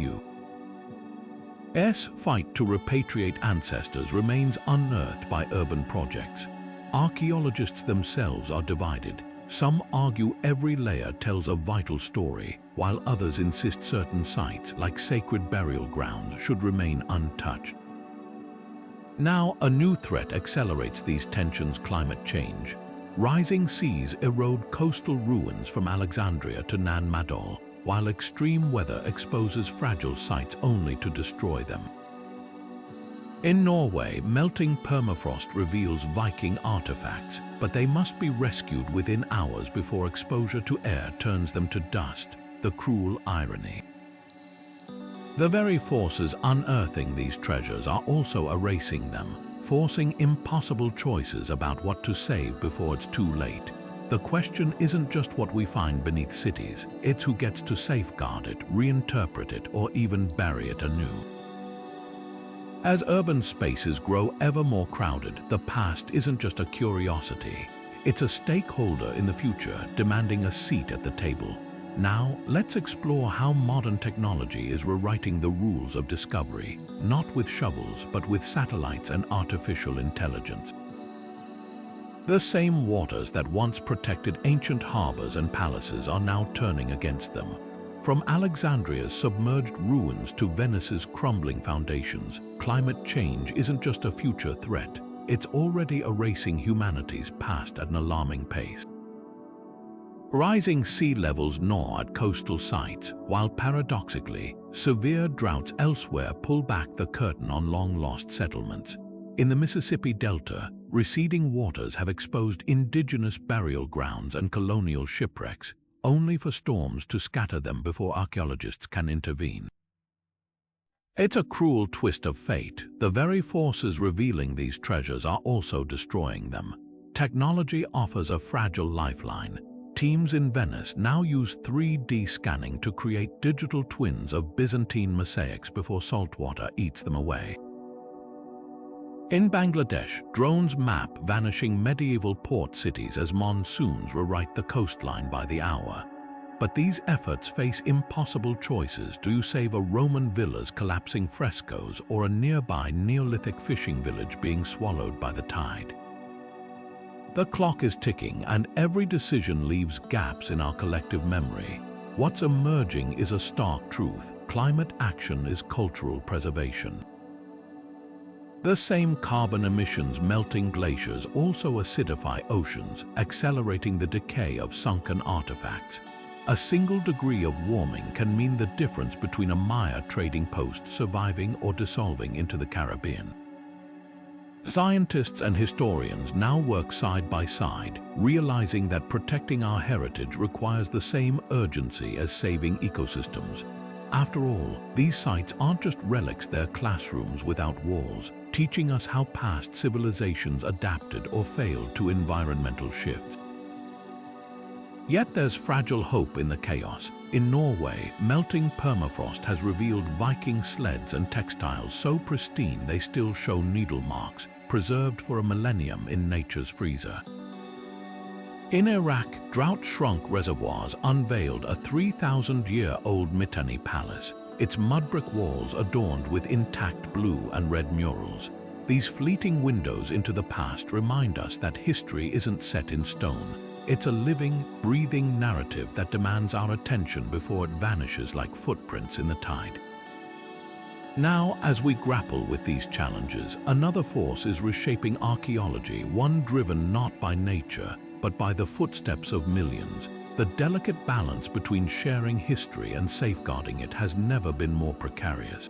U.S. fight to repatriate ancestors remains unearthed by urban projects. Archaeologists themselves are divided. Some argue every layer tells a vital story, while others insist certain sites, like sacred burial grounds, should remain untouched. Now, a new threat accelerates these tensions: climate change. Rising seas erode coastal ruins from Alexandria to Nan Madol, while extreme weather exposes fragile sites only to destroy them. In Norway, melting permafrost reveals Viking artifacts, but they must be rescued within hours before exposure to air turns them to dust. The cruel irony. The very forces unearthing these treasures are also erasing them, forcing impossible choices about what to save before it's too late. The question isn't just what we find beneath cities, it's who gets to safeguard it, reinterpret it, or even bury it anew. As urban spaces grow ever more crowded, the past isn't just a curiosity, it's a stakeholder in the future, demanding a seat at the table. Now, let's explore how modern technology is rewriting the rules of discovery, not with shovels, but with satellites and artificial intelligence. The same waters that once protected ancient harbors and palaces are now turning against them. From Alexandria's submerged ruins to Venice's crumbling foundations, climate change isn't just a future threat, it's already erasing humanity's past at an alarming pace. Rising sea levels gnaw at coastal sites, while paradoxically, severe droughts elsewhere pull back the curtain on long-lost settlements. In the Mississippi Delta, receding waters have exposed indigenous burial grounds and colonial shipwrecks, only for storms to scatter them before archaeologists can intervene. It's a cruel twist of fate. The very forces revealing these treasures are also destroying them. Technology offers a fragile lifeline. Teams in Venice now use 3D scanning to create digital twins of Byzantine mosaics before saltwater eats them away. In Bangladesh, drones map vanishing medieval port cities as monsoons rewrite the coastline by the hour. But these efforts face impossible choices. Do you save a Roman villa's collapsing frescoes or a nearby Neolithic fishing village being swallowed by the tide? The clock is ticking, and every decision leaves gaps in our collective memory. What's emerging is a stark truth: climate action is cultural preservation. The same carbon emissions melting glaciers also acidify oceans, accelerating the decay of sunken artifacts. A single degree of warming can mean the difference between a Maya trading post surviving or dissolving into the Caribbean. Scientists and historians now work side by side, realizing that protecting our heritage requires the same urgency as saving ecosystems. After all, these sites aren't just relics, they're classrooms without walls, teaching us how past civilizations adapted or failed to environmental shifts. Yet there's fragile hope in the chaos. In Norway, melting permafrost has revealed Viking sleds and textiles so pristine they still show needle marks, preserved for a millennium in nature's freezer. In Iraq, drought-shrunk reservoirs unveiled a 3,000-year-old Mitanni palace, its mud-brick walls adorned with intact blue and red murals. These fleeting windows into the past remind us that history isn't set in stone. It's a living, breathing narrative that demands our attention before it vanishes like footprints in the tide. Now, as we grapple with these challenges, another force is reshaping archaeology, one driven not by nature, but by the footsteps of millions. The delicate balance between sharing history and safeguarding it has never been more precarious.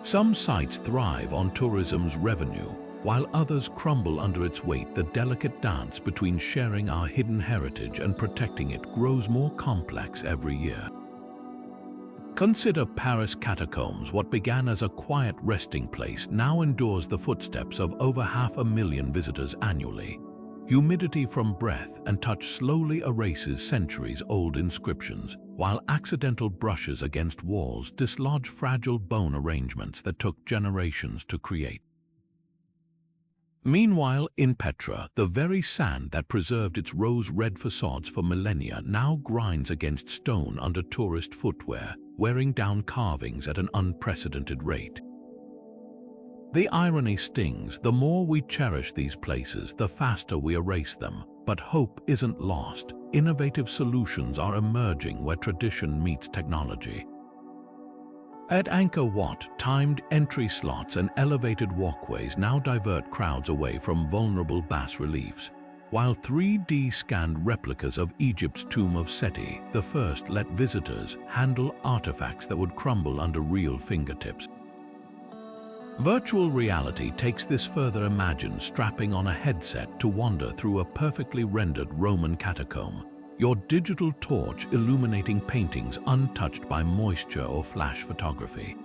Some sites thrive on tourism's revenue, while others crumble under its weight. The delicate dance between sharing our hidden heritage and protecting it grows more complex every year. Consider Paris catacombs. What began as a quiet resting place now endures the footsteps of over 500,000 visitors annually. Humidity from breath and touch slowly erases centuries-old inscriptions, while accidental brushes against walls dislodge fragile bone arrangements that took generations to create. Meanwhile, in Petra, the very sand that preserved its rose-red facades for millennia now grinds against stone under tourist footwear, wearing down carvings at an unprecedented rate. The irony stings. The more we cherish these places, the faster we erase them. But hope isn't lost. Innovative solutions are emerging where tradition meets technology. At Angkor Wat, timed entry slots and elevated walkways now divert crowds away from vulnerable bas-reliefs, while 3D-scanned replicas of Egypt's Tomb of Seti I let visitors handle artifacts that would crumble under real fingertips. Virtual reality takes this further. Imagine strapping on a headset to wander through a perfectly rendered Roman catacomb, your digital torch illuminating paintings untouched by moisture or flash photography.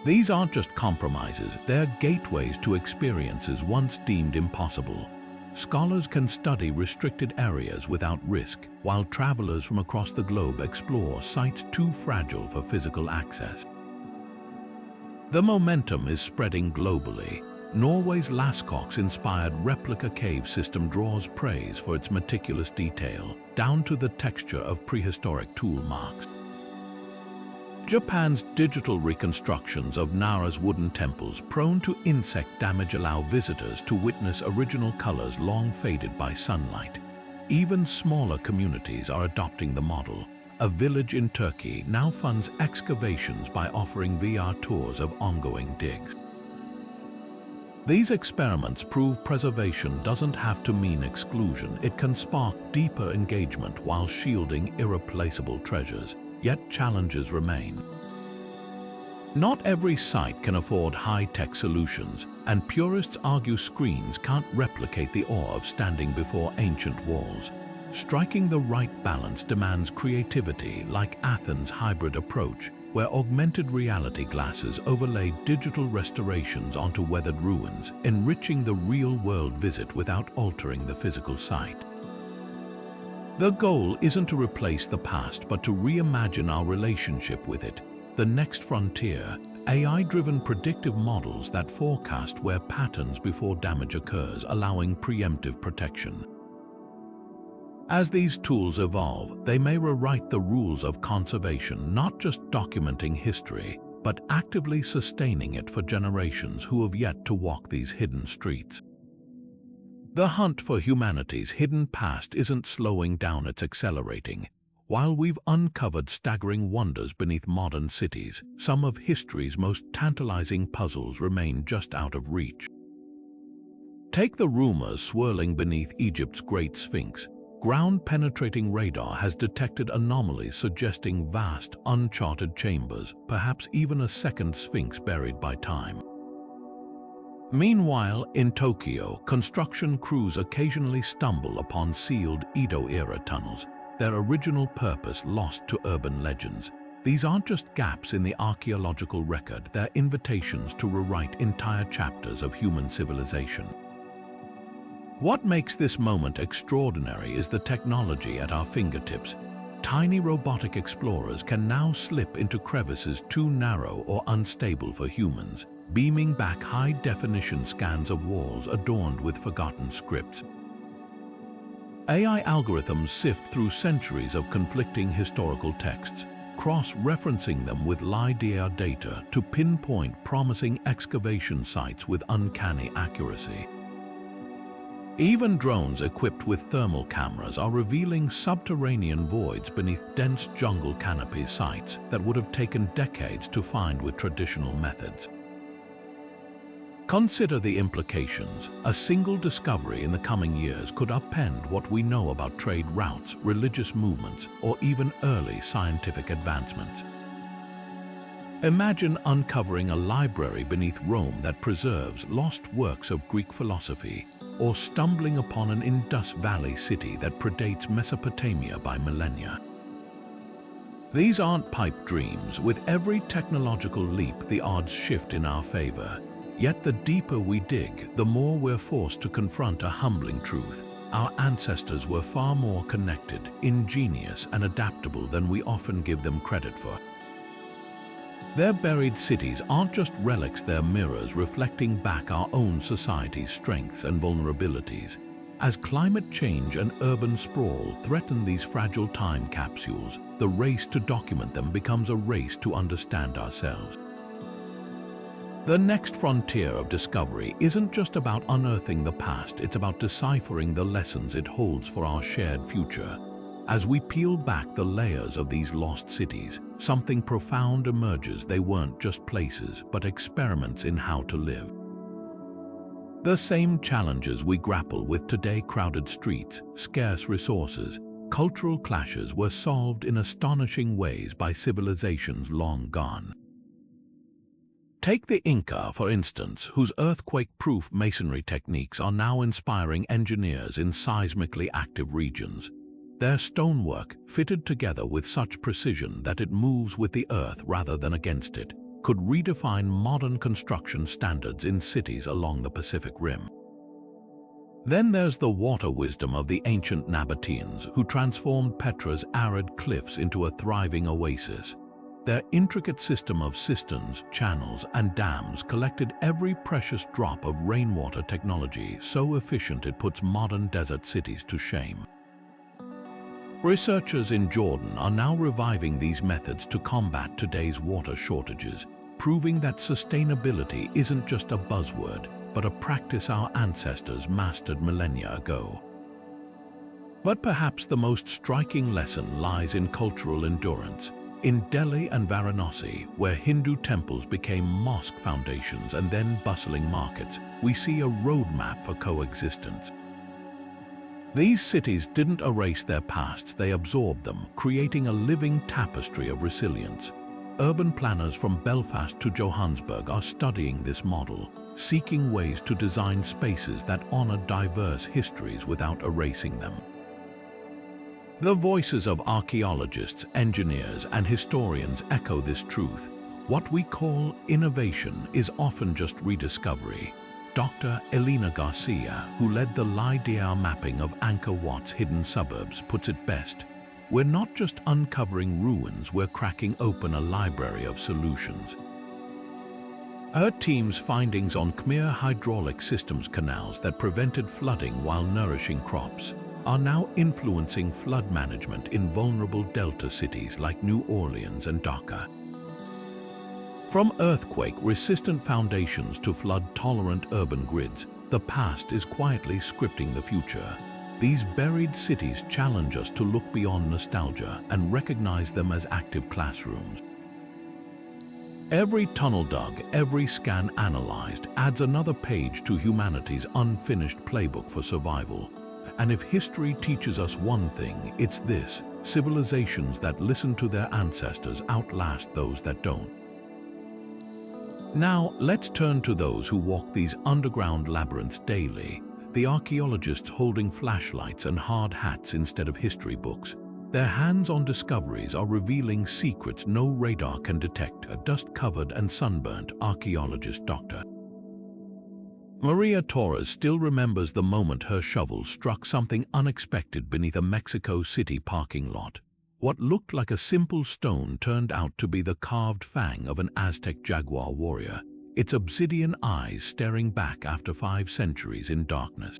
These aren't just compromises, they're gateways to experiences once deemed impossible. Scholars can study restricted areas without risk, while travelers from across the globe explore sites too fragile for physical access. The momentum is spreading globally. Norway's Lascaux-inspired replica cave system draws praise for its meticulous detail, down to the texture of prehistoric tool marks. Japan's digital reconstructions of Nara's wooden temples prone to insect damage allow visitors to witness original colors long faded by sunlight. Even smaller communities are adopting the model. A village in Turkey now funds excavations by offering VR tours of ongoing digs. These experiments prove preservation doesn't have to mean exclusion. It can spark deeper engagement while shielding irreplaceable treasures. Yet challenges remain. Not every site can afford high-tech solutions, and purists argue screens can't replicate the awe of standing before ancient walls. Striking the right balance demands creativity, like Athens' hybrid approach, where augmented reality glasses overlay digital restorations onto weathered ruins, enriching the real-world visit without altering the physical site. The goal isn't to replace the past, but to reimagine our relationship with it. The next frontier, AI-driven predictive models that forecast where patterns before damage occurs, allowing preemptive protection. As these tools evolve, they may rewrite the rules of conservation, not just documenting history, but actively sustaining it for generations who have yet to walk these hidden streets. The hunt for humanity's hidden past isn't slowing down, it's accelerating. While we've uncovered staggering wonders beneath modern cities, some of history's most tantalizing puzzles remain just out of reach. Take the rumors swirling beneath Egypt's Great Sphinx. Ground-penetrating radar has detected anomalies suggesting vast, uncharted chambers, perhaps even a second Sphinx buried by time. Meanwhile, in Tokyo, construction crews occasionally stumble upon sealed Edo-era tunnels, their original purpose lost to urban legends. These aren't just gaps in the archaeological record, they're invitations to rewrite entire chapters of human civilization. What makes this moment extraordinary is the technology at our fingertips. Tiny robotic explorers can now slip into crevices too narrow or unstable for humans, beaming back high-definition scans of walls adorned with forgotten scripts. AI algorithms sift through centuries of conflicting historical texts, cross-referencing them with LiDAR data to pinpoint promising excavation sites with uncanny accuracy. Even drones equipped with thermal cameras are revealing subterranean voids beneath dense jungle canopy sites that would have taken decades to find with traditional methods. Consider the implications. A single discovery in the coming years could upend what we know about trade routes, religious movements, or even early scientific advancements. Imagine uncovering a library beneath Rome that preserves lost works of Greek philosophy, or stumbling upon an Indus Valley city that predates Mesopotamia by millennia. These aren't pipe dreams. With every technological leap, the odds shift in our favor. Yet the deeper we dig, the more we're forced to confront a humbling truth. Our ancestors were far more connected, ingenious, and adaptable than we often give them credit for. Their buried cities aren't just relics, they're mirrors reflecting back our own society's strengths and vulnerabilities. As climate change and urban sprawl threaten these fragile time capsules, the race to document them becomes a race to understand ourselves. The next frontier of discovery isn't just about unearthing the past, it's about deciphering the lessons it holds for our shared future. As we peel back the layers of these lost cities, something profound emerges. They weren't just places, but experiments in how to live. The same challenges we grapple with today, crowded streets, scarce resources, cultural clashes, were solved in astonishing ways by civilizations long gone. Take the Inca, for instance, whose earthquake-proof masonry techniques are now inspiring engineers in seismically active regions. Their stonework, fitted together with such precision that it moves with the earth rather than against it, could redefine modern construction standards in cities along the Pacific Rim. Then there's the water wisdom of the ancient Nabateans, who transformed Petra's arid cliffs into a thriving oasis. Their intricate system of cisterns, channels, and dams collected every precious drop of rainwater technology, so efficient it puts modern desert cities to shame. Researchers in Jordan are now reviving these methods to combat today's water shortages, proving that sustainability isn't just a buzzword, but a practice our ancestors mastered millennia ago. But perhaps the most striking lesson lies in cultural endurance. In Delhi and Varanasi, where Hindu temples became mosque foundations and then bustling markets, we see a roadmap for coexistence. These cities didn't erase their pasts, they absorbed them, creating a living tapestry of resilience. Urban planners from Belfast to Johannesburg are studying this model, seeking ways to design spaces that honor diverse histories without erasing them. The voices of archaeologists, engineers, and historians echo this truth. What we call innovation is often just rediscovery. Dr. Elena Garcia, who led the LiDAR mapping of Angkor Wat's hidden suburbs, puts it best. We're not just uncovering ruins, we're cracking open a library of solutions. Her team's findings on Khmer hydraulic systems canals that prevented flooding while nourishing crops are now influencing flood management in vulnerable delta cities like New Orleans and Dhaka. From earthquake-resistant foundations to flood-tolerant urban grids, the past is quietly scripting the future. These buried cities challenge us to look beyond nostalgia and recognize them as active classrooms. Every tunnel dug, every scan analyzed, adds another page to humanity's unfinished playbook for survival. And if history teaches us one thing, it's this: civilizations that listen to their ancestors outlast those that don't. Now, let's turn to those who walk these underground labyrinths daily, the archaeologists holding flashlights and hard hats instead of history books. Their hands-on discoveries are revealing secrets no radar can detect. A dust-covered and sunburnt archaeologist, Dr. Maria Torres still remembers the moment her shovel struck something unexpected beneath a Mexico City parking lot. What looked like a simple stone turned out to be the carved fang of an Aztec jaguar warrior, its obsidian eyes staring back after 5 centuries in darkness.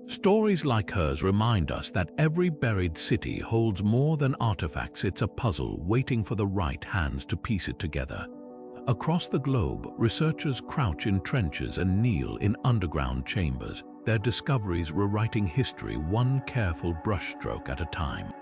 Stories like hers remind us that every buried city holds more than artifacts. It's a puzzle waiting for the right hands to piece it together. Across the globe, researchers crouch in trenches and kneel in underground chambers, their discoveries rewriting history one careful brushstroke at a time.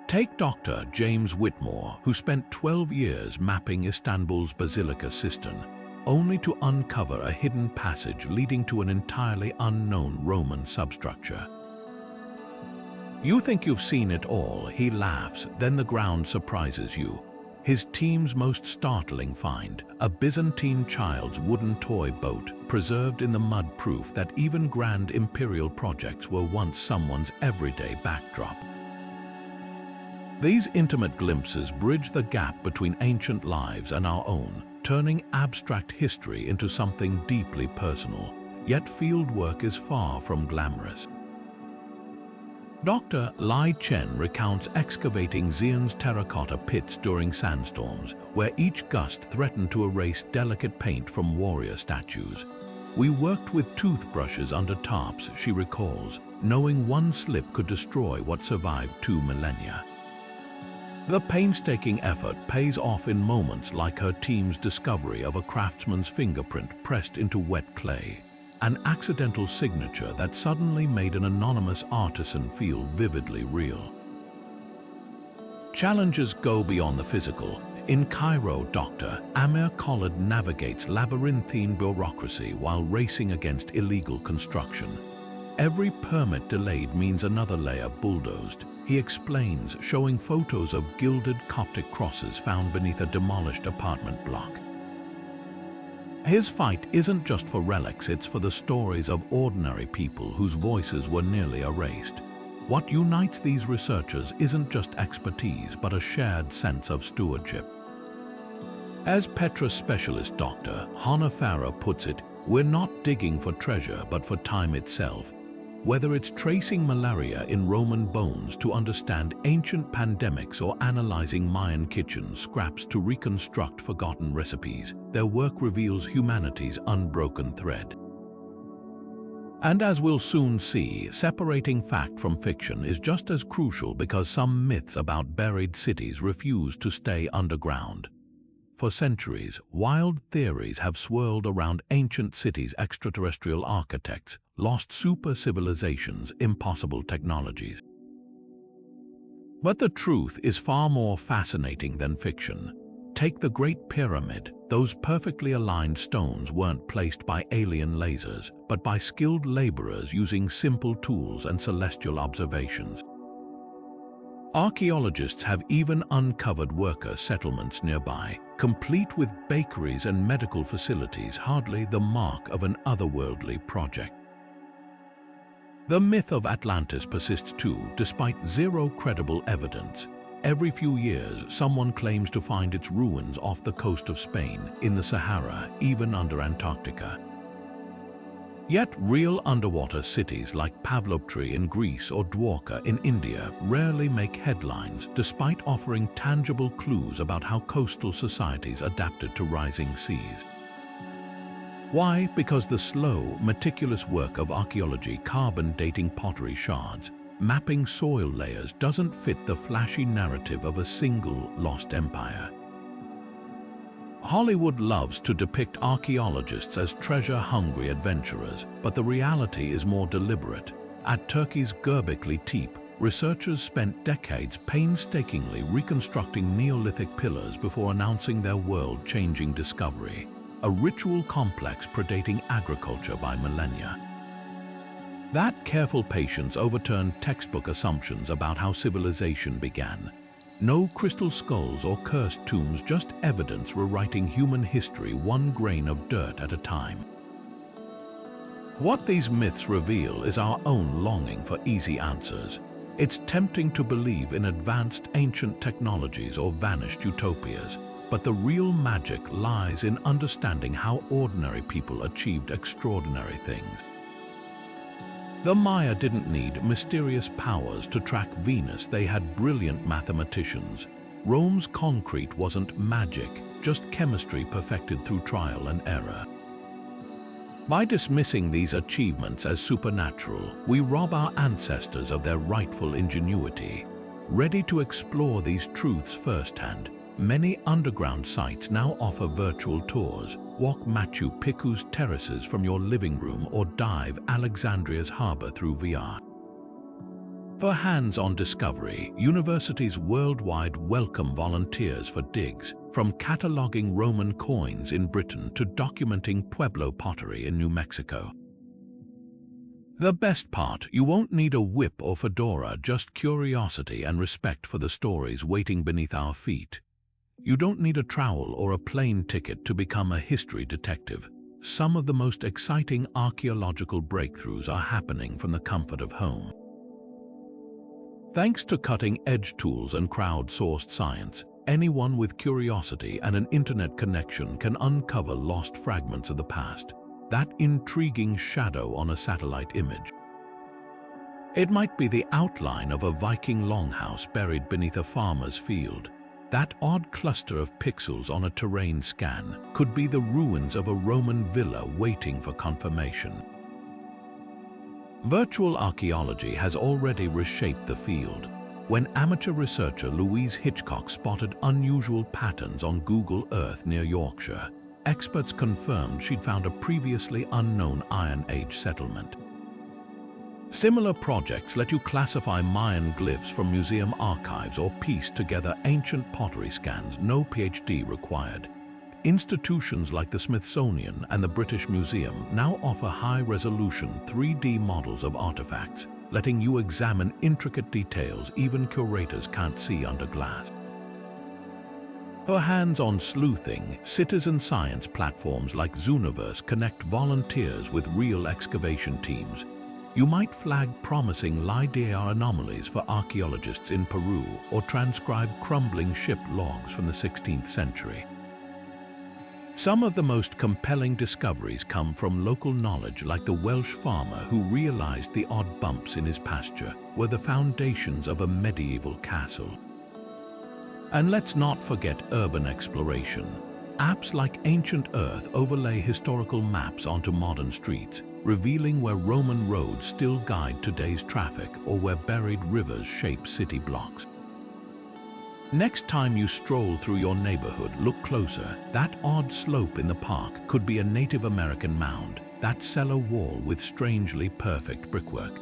Take Dr. James Whitmore, who spent 12 years mapping Istanbul's Basilica Cistern, only to uncover a hidden passage leading to an entirely unknown Roman substructure. You think you've seen it all, he laughs, then the ground surprises you. His team's most startling find, a Byzantine child's wooden toy boat, preserved in the mud, proof that even grand imperial projects were once someone's everyday backdrop. These intimate glimpses bridge the gap between ancient lives and our own, turning abstract history into something deeply personal, yet fieldwork is far from glamorous. Dr. Lai Chen recounts excavating Xi'an's terracotta pits during sandstorms, where each gust threatened to erase delicate paint from warrior statues. We worked with toothbrushes under tarps, she recalls, knowing one slip could destroy what survived 2 millennia. The painstaking effort pays off in moments like her team's discovery of a craftsman's fingerprint pressed into wet clay, an accidental signature that suddenly made an anonymous artisan feel vividly real. Challenges go beyond the physical. In Cairo, Dr. Amir Khalid navigates labyrinthine bureaucracy while racing against illegal construction. Every permit delayed means another layer bulldozed, he explains, showing photos of gilded Coptic crosses found beneath a demolished apartment block. His fight isn't just for relics, it's for the stories of ordinary people whose voices were nearly erased. What unites these researchers isn't just expertise, but a shared sense of stewardship. As Petra specialist Dr. Hannah Farah puts it, we're not digging for treasure, but for time itself. Whether it's tracing malaria in Roman bones to understand ancient pandemics or analyzing Mayan kitchen scraps to reconstruct forgotten recipes, their work reveals humanity's unbroken thread. And as we'll soon see, separating fact from fiction is just as crucial, because some myths about buried cities refuse to stay underground. For centuries, wild theories have swirled around ancient cities, extraterrestrial architects, lost super civilizations, impossible technologies. But the truth is far more fascinating than fiction. Take the Great Pyramid. Those perfectly aligned stones weren't placed by alien lasers, but by skilled laborers using simple tools and celestial observations. Archaeologists have even uncovered worker settlements nearby, complete with bakeries and medical facilities, hardly the mark of an otherworldly project. The myth of Atlantis persists too, despite zero credible evidence. Every few years, someone claims to find its ruins off the coast of Spain, in the Sahara, even under Antarctica. Yet real underwater cities like Pavloptri in Greece or Dwarka in India rarely make headlines, despite offering tangible clues about how coastal societies adapted to rising seas. Why? Because the slow, meticulous work of archaeology, carbon dating pottery shards, mapping soil layers, doesn't fit the flashy narrative of a single lost empire. Hollywood loves to depict archaeologists as treasure-hungry adventurers, but the reality is more deliberate. At Turkey's Göbekli Tepe, researchers spent decades painstakingly reconstructing Neolithic pillars before announcing their world-changing discovery, a ritual complex predating agriculture by millennia. That careful patience overturned textbook assumptions about how civilization began. No crystal skulls or cursed tombs, just evidence rewriting human history one grain of dirt at a time. What these myths reveal is our own longing for easy answers. It's tempting to believe in advanced ancient technologies or vanished utopias, but the real magic lies in understanding how ordinary people achieved extraordinary things. The Maya didn't need mysterious powers to track Venus, they had brilliant mathematicians. Rome's concrete wasn't magic, just chemistry perfected through trial and error. By dismissing these achievements as supernatural, we rob our ancestors of their rightful ingenuity. Ready to explore these truths firsthand, many underground sites now offer virtual tours. Walk Machu Picchu's terraces from your living room or dive Alexandria's harbor through VR. For hands-on discovery, universities worldwide welcome volunteers for digs, from cataloging Roman coins in Britain to documenting Pueblo pottery in New Mexico. The best part, you won't need a whip or fedora, just curiosity and respect for the stories waiting beneath our feet. You don't need a trowel or a plane ticket to become a history detective. Some of the most exciting archaeological breakthroughs are happening from the comfort of home. Thanks to cutting-edge tools and crowd-sourced science, anyone with curiosity and an internet connection can uncover lost fragments of the past. That intriguing shadow on a satellite image. It might be the outline of a Viking longhouse buried beneath a farmer's field. That odd cluster of pixels on a terrain scan could be the ruins of a Roman villa waiting for confirmation. Virtual archaeology has already reshaped the field. When amateur researcher Louise Hitchcock spotted unusual patterns on Google Earth near Yorkshire, experts confirmed she'd found a previously unknown Iron Age settlement. Similar projects let you classify Mayan glyphs from museum archives or piece together ancient pottery scans, no PhD required. Institutions like the Smithsonian and the British Museum now offer high-resolution 3D models of artifacts, letting you examine intricate details even curators can't see under glass. For hands-on sleuthing, citizen science platforms like Zooniverse connect volunteers with real excavation teams. You might flag promising LIDAR anomalies for archaeologists in Peru or transcribe crumbling ship logs from the 16th century. Some of the most compelling discoveries come from local knowledge, like the Welsh farmer who realized the odd bumps in his pasture were the foundations of a medieval castle. And let's not forget urban exploration. Apps like Ancient Earth overlay historical maps onto modern streets, revealing where Roman roads still guide today's traffic or where buried rivers shape city blocks. Next time you stroll through your neighborhood, look closer. That odd slope in the park could be a Native American mound. That cellar wall with strangely perfect brickwork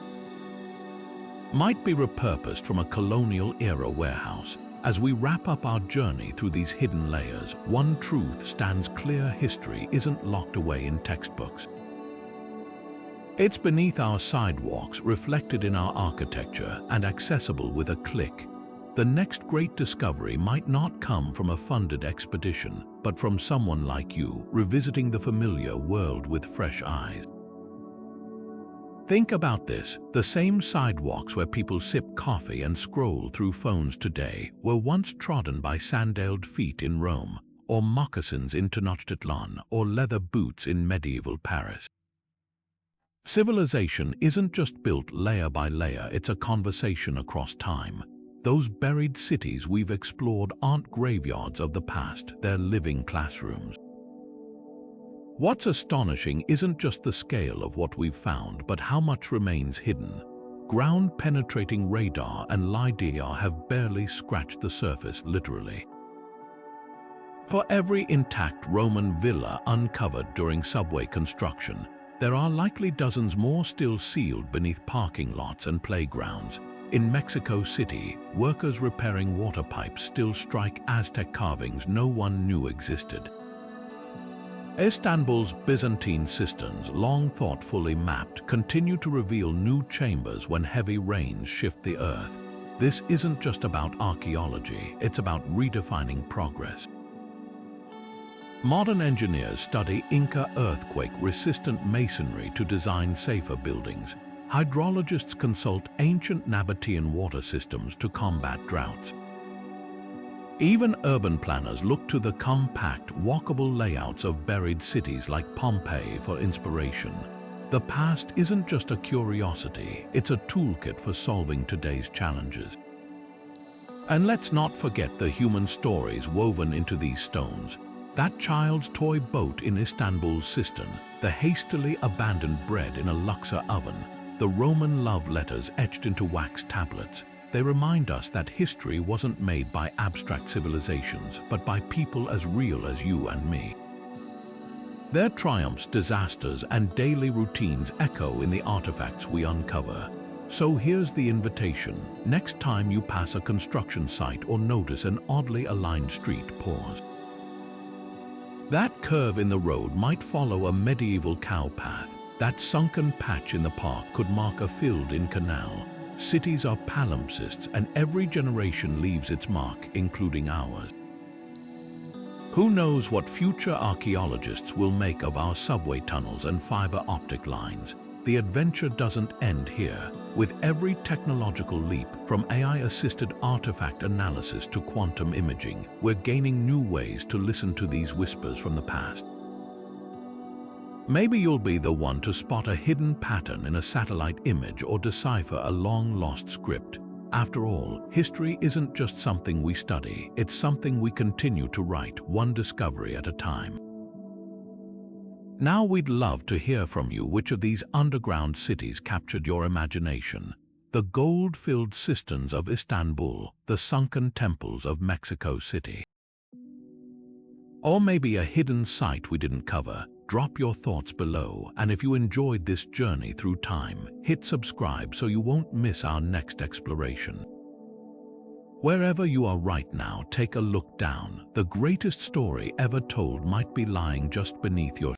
might be repurposed from a colonial-era warehouse. As we wrap up our journey through these hidden layers, one truth stands clear: history isn't locked away in textbooks. It's beneath our sidewalks, reflected in our architecture, and accessible with a click. The next great discovery might not come from a funded expedition, but from someone like you, revisiting the familiar world with fresh eyes. Think about this: the same sidewalks where people sip coffee and scroll through phones today were once trodden by sandaled feet in Rome, or moccasins in Tenochtitlan, or leather boots in medieval Paris. Civilization isn't just built layer by layer, it's a conversation across time. Those buried cities we've explored aren't graveyards of the past, they're living classrooms. What's astonishing isn't just the scale of what we've found, but how much remains hidden. Ground-penetrating radar and LIDAR have barely scratched the surface, literally. For every intact Roman villa uncovered during subway construction, there are likely dozens more still sealed beneath parking lots and playgrounds. In Mexico City, workers repairing water pipes still strike Aztec carvings no one knew existed. Istanbul's Byzantine cisterns, long thought fully mapped, continue to reveal new chambers when heavy rains shift the earth. This isn't just about archaeology, it's about redefining progress. Modern engineers study Inca earthquake-resistant masonry to design safer buildings. Hydrologists consult ancient Nabatean water systems to combat droughts. Even urban planners look to the compact, walkable layouts of buried cities like Pompeii for inspiration. The past isn't just a curiosity, it's a toolkit for solving today's challenges. And let's not forget the human stories woven into these stones. That child's toy boat in Istanbul's Cistern, the hastily abandoned bread in a Luxor oven, the Roman love letters etched into wax tablets. They remind us that history wasn't made by abstract civilizations, but by people as real as you and me. Their triumphs, disasters, and daily routines echo in the artifacts we uncover. So here's the invitation. Next time you pass a construction site or notice an oddly aligned street, pause. That curve in the road might follow a medieval cow path. That sunken patch in the park could mark a filled-in canal. Cities are palimpsests, and every generation leaves its mark, including ours. Who knows what future archaeologists will make of our subway tunnels and fiber optic lines? The adventure doesn't end here. With every technological leap, from AI-assisted artifact analysis to quantum imaging, we're gaining new ways to listen to these whispers from the past. Maybe you'll be the one to spot a hidden pattern in a satellite image or decipher a long-lost script. After all, history isn't just something we study, it's something we continue to write, one discovery at a time. Now we'd love to hear from you. Which of these underground cities captured your imagination? The gold-filled cisterns of Istanbul, the sunken temples of Mexico City. Or maybe a hidden site we didn't cover. Drop your thoughts below, and if you enjoyed this journey through time, hit subscribe so you won't miss our next exploration. Wherever you are right now, take a look down. The greatest story ever told might be lying just beneath your